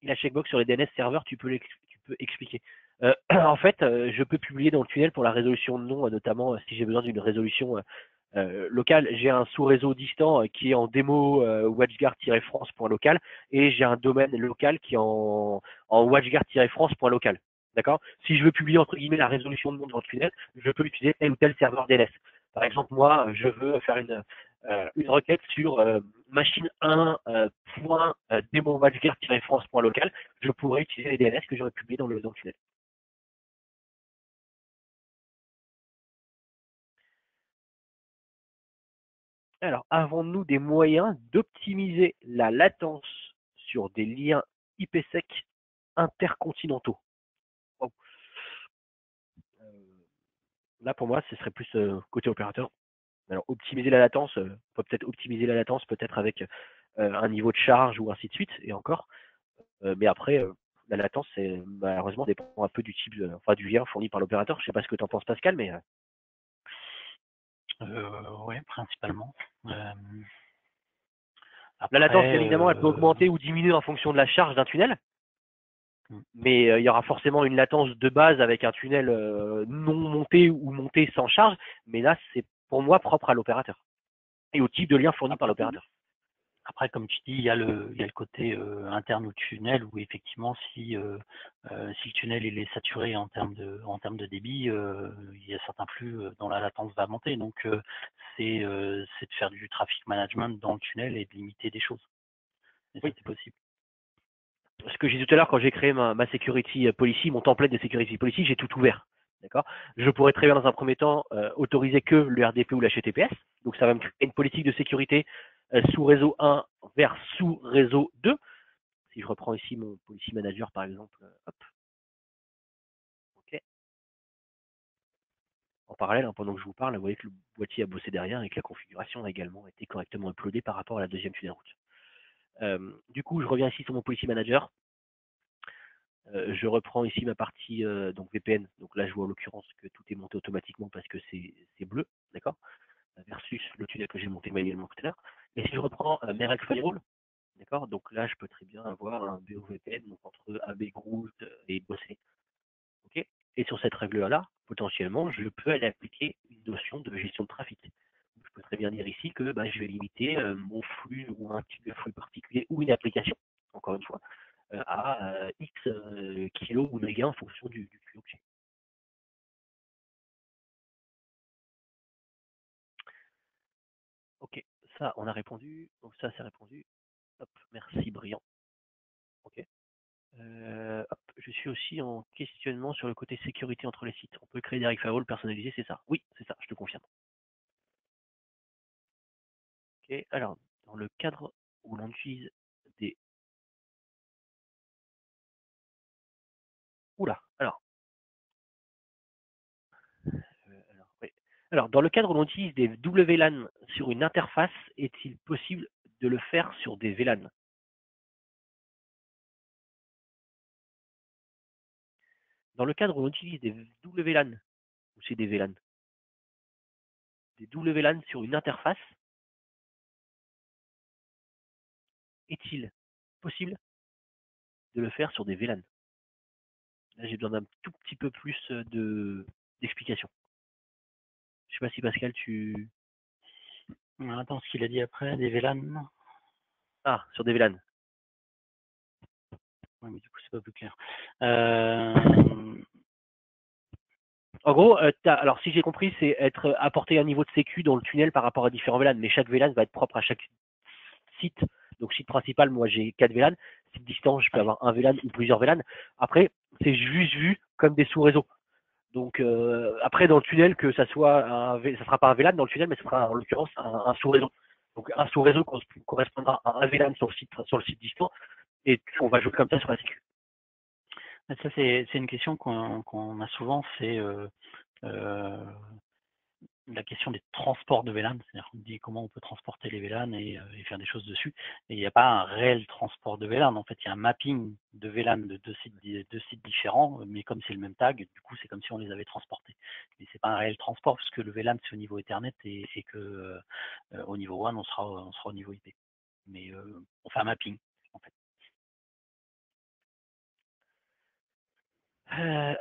La checkbox sur les DNS serveurs, tu peux expliquer. En fait, je peux publier dans le tunnel pour la résolution de nom, notamment si j'ai besoin d'une résolution locale. J'ai un sous-réseau distant qui est en démo watchguard-france.local et j'ai un domaine local qui est en watchguard-france.local. D'accord. Si je veux publier entre guillemets la résolution de nom dans le tunnel, je peux utiliser tel ou tel serveur DNS. Par exemple, moi, je veux faire une requête sur machine 1 démo watchguard-france.local. Je pourrais utiliser les DNS que j'aurais publiés dans le tunnel. Alors, avons-nous des moyens d'optimiser la latence sur des liens IPsec intercontinentaux? Wow. Là, pour moi, ce serait plus côté opérateur. Alors, optimiser la latence, peut-être optimiser la latence peut-être avec un niveau de charge ou ainsi de suite, et encore. Mais après, la latence, malheureusement, dépend un peu du type, du lien fourni par l'opérateur. Je sais pas ce que tu en penses, Pascal, mais Ouais, principalement. la latence, bien Après, évidemment, elle peut augmenter ou diminuer en fonction de la charge d'un tunnel. Mais il y aura forcément une latence de base avec un tunnel non monté ou monté sans charge. Mais là, c'est pour moi propre à l'opérateur et au type de lien fourni par l'opérateur. Après, comme tu dis, il y a le côté interne au tunnel où effectivement, si le tunnel il est saturé en termes de débit, il y a certains flux dont la latence va monter. Donc, c'est de faire du traffic management dans le tunnel et de limiter des choses. Et ça, Oui. c'est possible. Ce que j'ai dit tout à l'heure, quand j'ai créé ma security policy, mon template de security policy, j'ai tout ouvert. D'accord. Je pourrais très bien, dans un premier temps, autoriser que le RDP ou l'HTTPS. Donc, ça va me créer une politique de sécurité sous réseau 1 vers sous réseau 2. Si je reprends ici mon policy manager, par exemple, hop. OK. En parallèle, pendant que je vous parle, vous voyez que le boîtier a bossé derrière et que la configuration a également été correctement uploadée par rapport à la deuxième tunnel route. Du coup, je reviens ici sur mon policy manager. Je reprends ici ma partie donc VPN. Donc là, je vois en l'occurrence que tout est monté automatiquement parce que c'est bleu, d'accord, versus le tunnel que j'ai monté manuellement tout à l'heure. Et si je reprends mes règles firewall, d'accord, donc là, je peux très bien avoir un BOVPN donc entre AB Groot et Bossé. Ok. Et sur cette règle-là, potentiellement, je peux aller appliquer une notion de gestion de trafic. Je peux très bien dire ici que je vais limiter mon flux ou un type de flux particulier ou une application, encore une fois, à X kilos ou mégas en fonction du flux que j'ai. Ok, ça on a répondu, donc ça c'est répondu. Hop, merci brillant. Ok. Hop, je suis aussi en questionnement sur le côté sécurité entre les sites. On peut créer des règles firewall personnalisées, c'est ça? Oui, c'est ça, je te confirme. Ok, alors dans le cadre où l'on utilise des... Oula, oui. Alors, dans le cadre où l'on utilise des WLAN sur une interface, est-il possible de le faire sur des VLAN? Dans le cadre où l'on utilise des WLAN, ou c'est des VLAN, des WLAN sur une interface, est-il possible de le faire sur des VLAN? Là, j'ai besoin d'un tout petit peu plus d'explication. Je sais pas si Pascal, tu... Attends, ce qu'il a dit après, des VLAN. Ah, sur des VLAN. Ouais, mais du coup, c'est pas plus clair. En gros, alors si j'ai compris, c'est apporter un niveau de sécu dans le tunnel par rapport à différents VLAN, mais chaque VLAN va être propre à chaque site. Donc site principal, moi j'ai 4 VLAN. Site distant, je peux avoir un VLAN ou plusieurs VLAN. Après, c'est juste vu comme des sous-réseaux. Donc après dans le tunnel, que ça soit ça sera pas un VLAN dans le tunnel, mais ce sera en l'occurrence un sous-réseau. Donc un sous-réseau correspondra à un VLAN sur le site distant, et on va jouer comme ça sur la sécu. Ça, c'est une question qu'on a souvent, c'est la question des transports de VLAN, c'est-à-dire qu'on dit comment on peut transporter les VLAN et faire des choses dessus. Et il n'y a pas un réel transport de VLAN. En fait, il y a un mapping de VLAN de deux sites différents, mais comme c'est le même tag, du coup, c'est comme si on les avait transportés. Mais c'est pas un réel transport parce que le VLAN c'est au niveau Ethernet et que au niveau WAN on sera au niveau IP. Mais on fait un mapping en fait.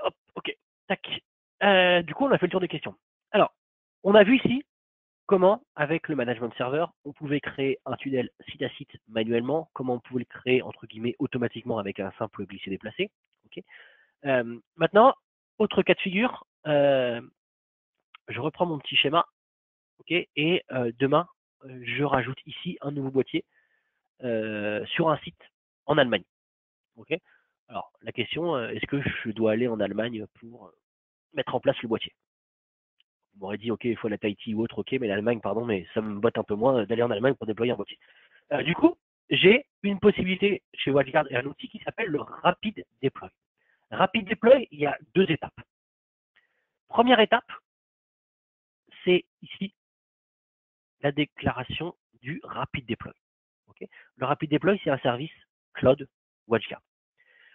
Hop, ok, tac. Du coup, on a fait le tour des questions. Alors, on a vu ici comment, avec le management server, on pouvait créer un tunnel site à site manuellement, comment on pouvait le créer, entre guillemets, automatiquement avec un simple glisser-déplacer. Okay. Maintenant, autre cas de figure, je reprends mon petit schéma, okay, et demain, je rajoute ici un nouveau boîtier sur un site en Allemagne. Okay. Alors, la question, est-ce que je dois aller en Allemagne pour mettre en place le boîtier? On m'aurait dit, ok, il faut la Tahiti ou autre, ok, mais l'Allemagne, pardon, mais ça me botte un peu moins d'aller en Allemagne pour déployer un boîtier. Du coup, j'ai une possibilité chez WatchGuard et un outil qui s'appelle le Rapid Deploy. Rapid Deploy, il y a deux étapes. Première étape, c'est ici la déclaration du Rapid Deploy. Okay, le Rapid Deploy, c'est un service cloud WatchGuard.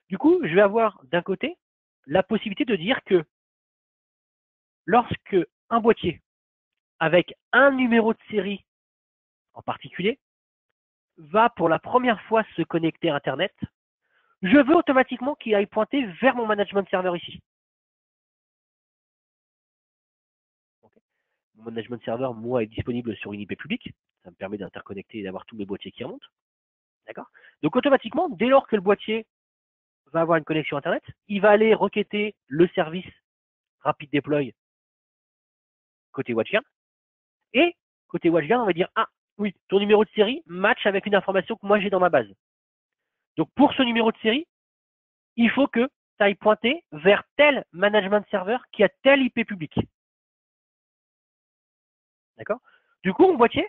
Du coup, je vais avoir d'un côté la possibilité de dire que lorsque un boîtier avec un numéro de série en particulier va pour la première fois se connecter à Internet, je veux automatiquement qu'il aille pointer vers mon management server ici. Okay. Mon management server, moi, est disponible sur une IP publique. Ça me permet d'interconnecter et d'avoir tous mes boîtiers qui remontent. D'accord. Donc automatiquement, dès lors que le boîtier va avoir une connexion Internet, il va aller requêter le service Rapid Deploy côté WatchGuard. Et côté WatchGuard, on va dire, ah oui, ton numéro de série match avec une information que moi j'ai dans ma base. Donc pour ce numéro de série, il faut que tu ailles pointer vers tel management server qui a tel IP public. D'accord. Du coup, mon boîtier,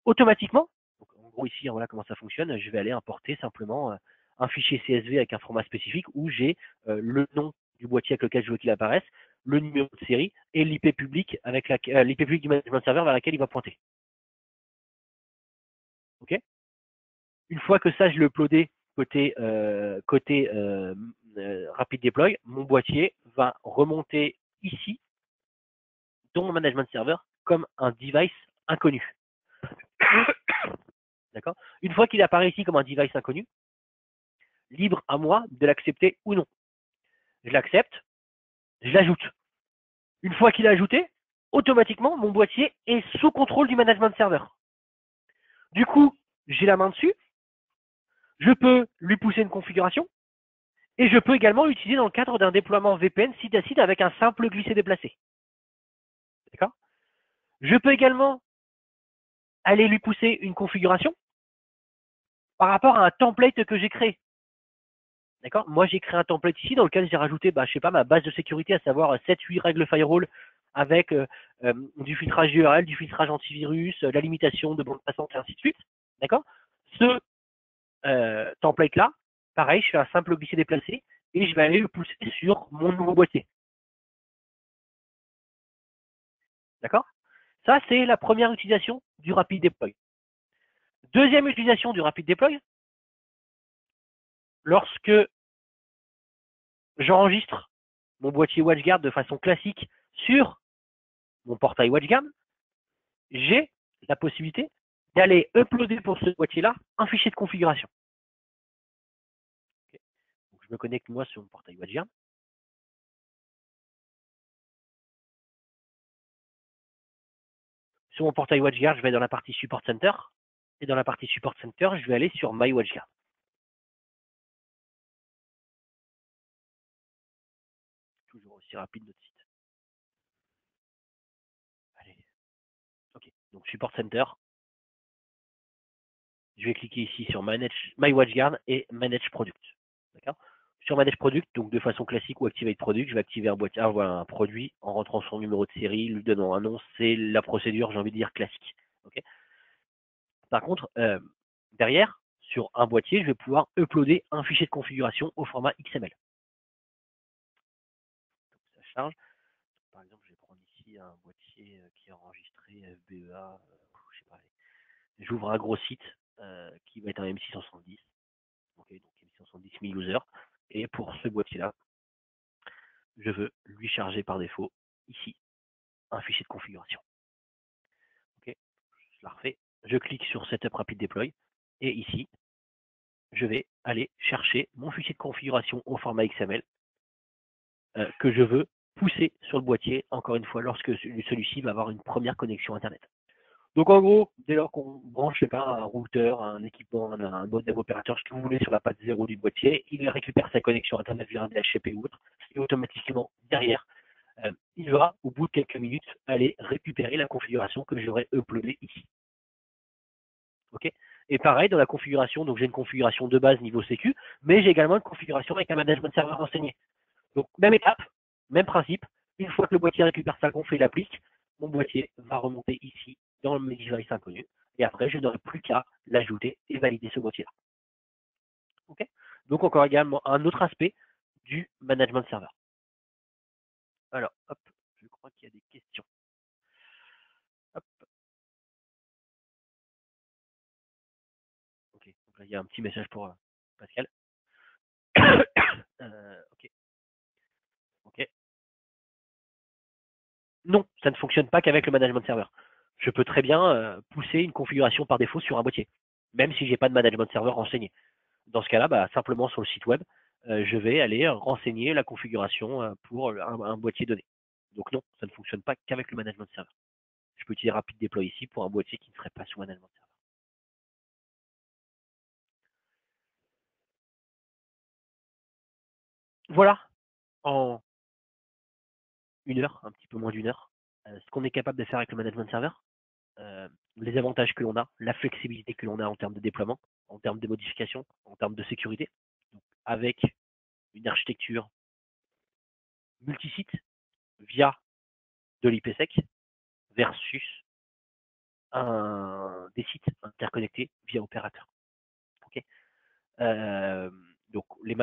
automatiquement, donc en gros ici, voilà comment ça fonctionne, je vais aller importer simplement un fichier CSV avec un format spécifique où j'ai le nom du boîtier avec lequel je veux qu'il apparaisse, le numéro de série et l'IP public avec l'IP public du management server vers laquelle il va pointer. Ok. Une fois que ça, je l'ai uploadé côté Rapid Deploy, mon boîtier va remonter ici dans mon management server comme un device inconnu. D'accord. Une fois qu'il apparaît ici comme un device inconnu, libre à moi de l'accepter ou non. Je l'accepte, je l'ajoute. Une fois qu'il est ajouté, automatiquement, mon boîtier est sous contrôle du management server. Du coup, j'ai la main dessus, je peux lui pousser une configuration et je peux également l'utiliser dans le cadre d'un déploiement VPN site à site avec un simple glisser-déplacer. D'accord. Je peux également aller lui pousser une configuration par rapport à un template que j'ai créé. D'accord. Moi, j'ai créé un template ici dans lequel j'ai rajouté, je sais pas, ma base de sécurité, à savoir 7-8 règles firewall avec du filtrage URL, du filtrage antivirus, la limitation de bande passante et ainsi de suite. D'accord. Ce template-là, pareil, je fais un simple glisser-déplacer et je vais aller le pousser sur mon nouveau boîtier. D'accord. Ça, c'est la première utilisation du Rapid Deploy. Deuxième utilisation du Rapid Deploy, lorsque j'enregistre mon boîtier WatchGuard de façon classique sur mon portail WatchGuard, j'ai la possibilité d'aller uploader pour ce boîtier-là un fichier de configuration. Okay. Donc, je me connecte moi sur mon portail WatchGuard. Sur mon portail WatchGuard, je vais dans la partie Support Center. Et dans la partie Support Center, je vais aller sur My WatchGuard. Toujours aussi rapide notre site. Allez. Ok. Donc Support Center. Je vais cliquer ici sur My WatchGuard et Manage Product. D'accord. Sur Manage Product, donc de façon classique ou Activate Product, je vais activer un produit en rentrant son numéro de série, lui donnant un nom. C'est la procédure, j'ai envie de dire, classique. Okay. Par contre, derrière, sur un boîtier, je vais pouvoir uploader un fichier de configuration au format XML. Donc, ça charge. Par exemple, je vais prendre ici un boîtier qui est enregistré FBEA. Je sais pas. J'ouvre un gros site qui va être un M670. Okay, donc M670 1000 users. Et pour ce boîtier-là, je veux lui charger par défaut, ici, un fichier de configuration. Okay, je la refais. Je clique sur Setup Rapid Deploy. Et ici, je vais aller chercher mon fichier de configuration au format XML que je veux pousser sur le boîtier, encore une fois, lorsque celui-ci va avoir une première connexion Internet. Donc en gros, dès lors qu'on branche, je sais pas, un routeur, un équipement, un modem opérateur, ce que vous voulez sur la patte 0 du boîtier, il récupère sa connexion Internet via un DHCP ou autre, et automatiquement, derrière, il va, au bout de quelques minutes, aller récupérer la configuration que j'aurais uploadée ici. Ok. Et pareil, dans la configuration, donc j'ai une configuration de base niveau sécu, mais j'ai également une configuration avec un management serveur renseigné. Donc même étape, même principe, une fois que le boîtier récupère sa conf et l'applique, mon boîtier va remonter ici dans le device inconnu. Et après, je n'aurai plus qu'à l'ajouter et valider ce boîtier-là. Okay. Donc encore également un autre aspect du management serveur. Alors, hop, je crois qu'il y a des questions. Hop. Il y a un petit message pour Pascal. Ok. Ok. Non, ça ne fonctionne pas qu'avec le management serveur. Je peux très bien pousser une configuration par défaut sur un boîtier, même si j'ai pas de management serveur renseigné. Dans ce cas-là, simplement sur le site web, je vais aller renseigner la configuration pour un boîtier donné. Donc non, ça ne fonctionne pas qu'avec le management serveur. Je peux utiliser Rapid Deploy ici pour un boîtier qui ne serait pas sous management serveur. Voilà, en une heure, un petit peu moins d'une heure, ce qu'on est capable de faire avec le management serveur, les avantages que l'on a, la flexibilité que l'on a en termes de déploiement, en termes de modification, en termes de sécurité, donc, avec une architecture multisite via de l'IPsec versus des sites interconnectés via opérateur. Okay, donc les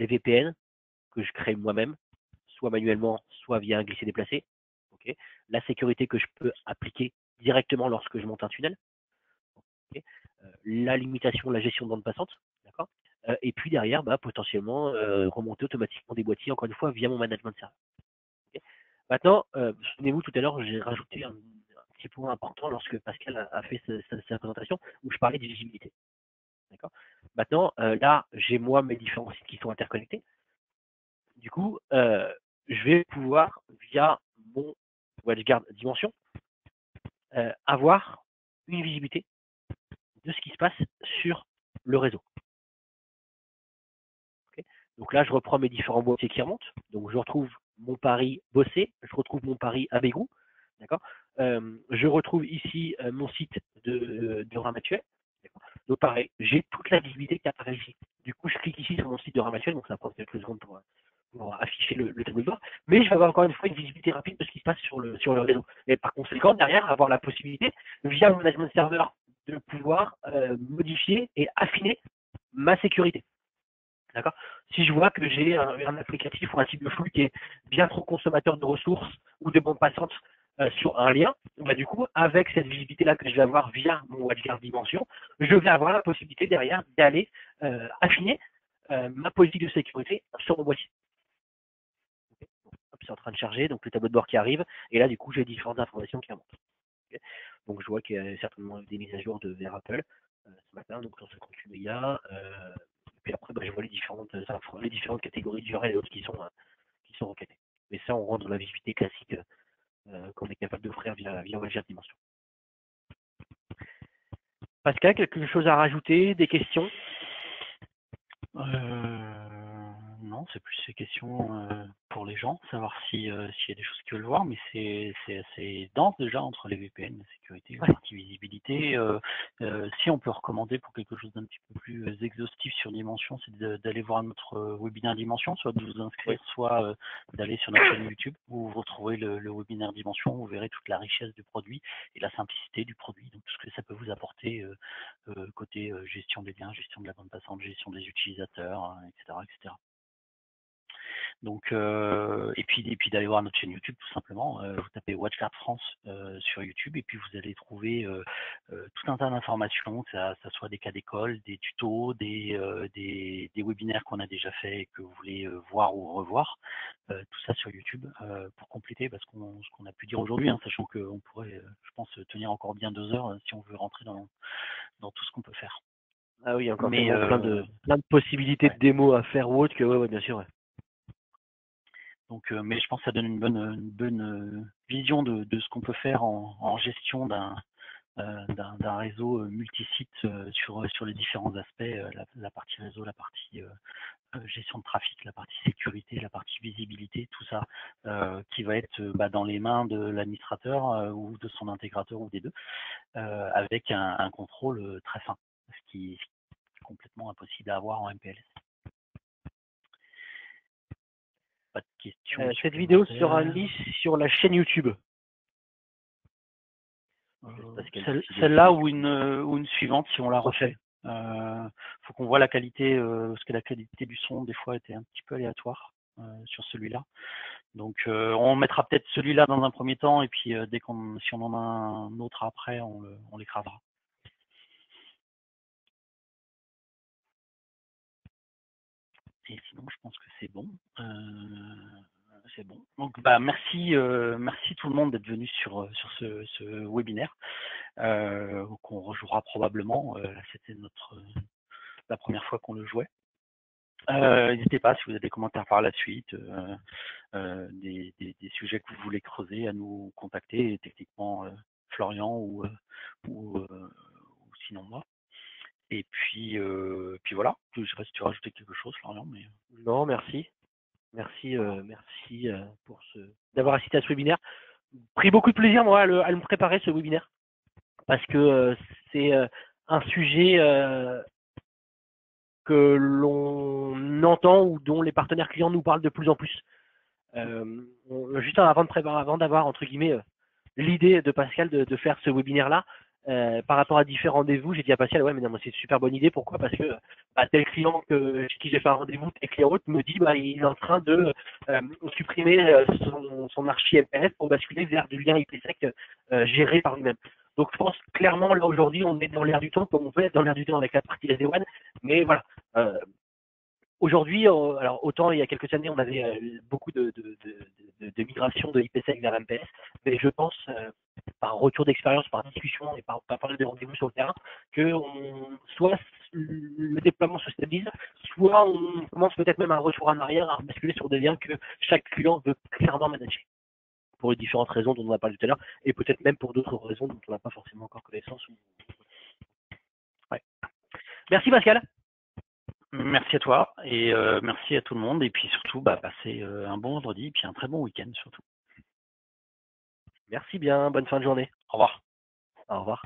VPN que je crée moi-même, soit manuellement, soit via un glisser-déplacé. Okay, la sécurité que je peux appliquer directement lorsque je monte un tunnel. Okay, la limitation, la gestion de bande passante. D'accord, et puis derrière, potentiellement remonter automatiquement des boîtiers, encore une fois, via mon management server. Okay, maintenant, souvenez-vous, tout à l'heure, j'ai rajouté un petit point important lorsque Pascal a fait sa présentation, où je parlais de visibilité. D'accord. Maintenant, là, j'ai moi mes différents sites qui sont interconnectés. Du coup, je vais pouvoir, via mon WatchGuard Dimension, avoir une visibilité de ce qui se passe sur le réseau. Okay, donc là, je reprends mes différents boîtiers qui remontent. Donc, je retrouve mon pari Bossé, je retrouve mon pari à Bégou. D'accord. Je retrouve ici mon site de Ramatuel. Donc pareil, j'ai toute la visibilité qui apparaît ici. Du coup, je clique ici sur mon site de Ramatuel, donc ça prend quelques secondes pour afficher le tableau de bord. Mais je vais avoir encore une fois une visibilité rapide de ce qui se passe sur le réseau. Et par conséquent, derrière, avoir la possibilité, via le management serveur, de pouvoir modifier et affiner ma sécurité. D'accord. Si je vois que j'ai un applicatif ou un type de flux qui est bien trop consommateur de ressources ou de bande passante sur un lien, du coup, avec cette visibilité-là que je vais avoir via mon WatchGuard Dimension, je vais avoir la possibilité derrière d'aller affiner ma politique de sécurité sur mon boîtier. Okay. Hop, c'est en train de charger, donc le tableau de bord qui arrive, et là, du coup, j'ai différentes informations qui remontent. Okay. Donc, je vois qu'il y a certainement des mises à jour de vers Apple ce matin, donc 158 mégas. Puis après, je vois les différentes catégories d'URL et autres qui sont requêtées. Mais ça, on rentre dans la visibilité classique qu'on est capable d'offrir via WatchGuard Dimension. Pascal, quelque chose à rajouter, des questions? Non, c'est plus ces questions pour les gens, savoir s'il y a des choses qu'ils veulent voir, mais c'est assez dense déjà entre les VPN, la sécurité, la partie visibilité. Si on peut recommander pour quelque chose d'un petit peu plus exhaustif sur Dimension, c'est d'aller voir notre webinaire Dimension, soit de vous inscrire, soit d'aller sur notre chaîne YouTube où vous retrouvez le webinaire Dimension, vous verrez toute la richesse du produit et la simplicité du produit, donc tout ce que ça peut vous apporter côté gestion des liens, gestion de la bande passante, gestion des utilisateurs, etc., etc. Donc, et puis d'aller voir notre chaîne YouTube tout simplement. Vous tapez WatchGuard France sur YouTube et puis vous allez trouver tout un tas d'informations, que ça soit des cas d'école, des tutos, des webinaires qu'on a déjà fait et que vous voulez voir ou revoir. Tout ça sur YouTube pour compléter ce qu'on a pu dire aujourd'hui, sachant qu'on pourrait, je pense, tenir encore bien 2 heures si on veut rentrer dans tout ce qu'on peut faire. Ah oui, encore plein de possibilités de démos à faire ou autre que ouais, bien sûr. Ouais. Donc, mais je pense que ça donne une bonne vision de ce qu'on peut faire en gestion d'un réseau multisite sur les différents aspects, la partie réseau, la partie gestion de trafic, la partie sécurité, la partie visibilité, tout ça qui va être dans les mains de l'administrateur ou de son intégrateur ou des deux, avec un contrôle très fin, ce qui est complètement impossible à avoir en MPLS. Pas de questions. Cette vidéo sera mise sur la chaîne YouTube. Celle-là ou une suivante si on la refait. Faut qu'on voit la qualité, parce que la qualité du son des fois était un petit peu aléatoire sur celui-là. Donc on mettra peut-être celui-là dans un premier temps et puis si on en a un autre après, on l'écrasera. Et sinon, je pense que c'est bon. C'est bon. Donc, merci tout le monde d'être venu sur ce webinaire qu'on rejouera probablement. C'était la première fois qu'on le jouait. N'hésitez pas si vous avez des commentaires par la suite, des sujets que vous voulez creuser, à nous contacter, techniquement Florian ou sinon moi. Et puis voilà. Je ne sais pas si tu veux rajouter quelque chose, Florian, mais Non, merci. Merci pour d'avoir assisté à ce webinaire. Pris beaucoup de plaisir, moi, à me préparer ce webinaire. Parce que c'est un sujet que l'on entend ou dont les partenaires clients nous parlent de plus en plus. Juste avant d'avoir, entre guillemets, l'idée de Pascal de faire ce webinaire-là, par rapport à différents rendez-vous, j'ai dit à Pascal, ouais, mais non, c'est une super bonne idée. Pourquoi? Parce que tel client qui j'ai fait un rendez-vous, tel client autre me dit, il est en train de supprimer son archi MPF pour basculer vers du lien IPsec géré par lui-même. Donc je pense clairement, là aujourd'hui, on est dans l'air du temps, comme on peut être dans l'air du temps avec la partie SD1, mais voilà. Aujourd'hui, alors autant il y a quelques années, on avait beaucoup de migration de IPsec vers MPS, mais je pense, par retour d'expérience, par discussion et par parler de rendez-vous sur le terrain, que soit le déploiement se stabilise, soit on commence peut-être même un retour en arrière à basculer sur des liens que chaque client veut clairement manager, pour les différentes raisons dont on a parlé tout à l'heure, et peut-être même pour d'autres raisons dont on n'a pas forcément encore connaissance. Ouais. Merci Pascal. Merci à toi et merci à tout le monde. Et puis surtout, passez un bon vendredi et puis un très bon week-end surtout. Merci bien, bonne fin de journée. Au revoir. Au revoir.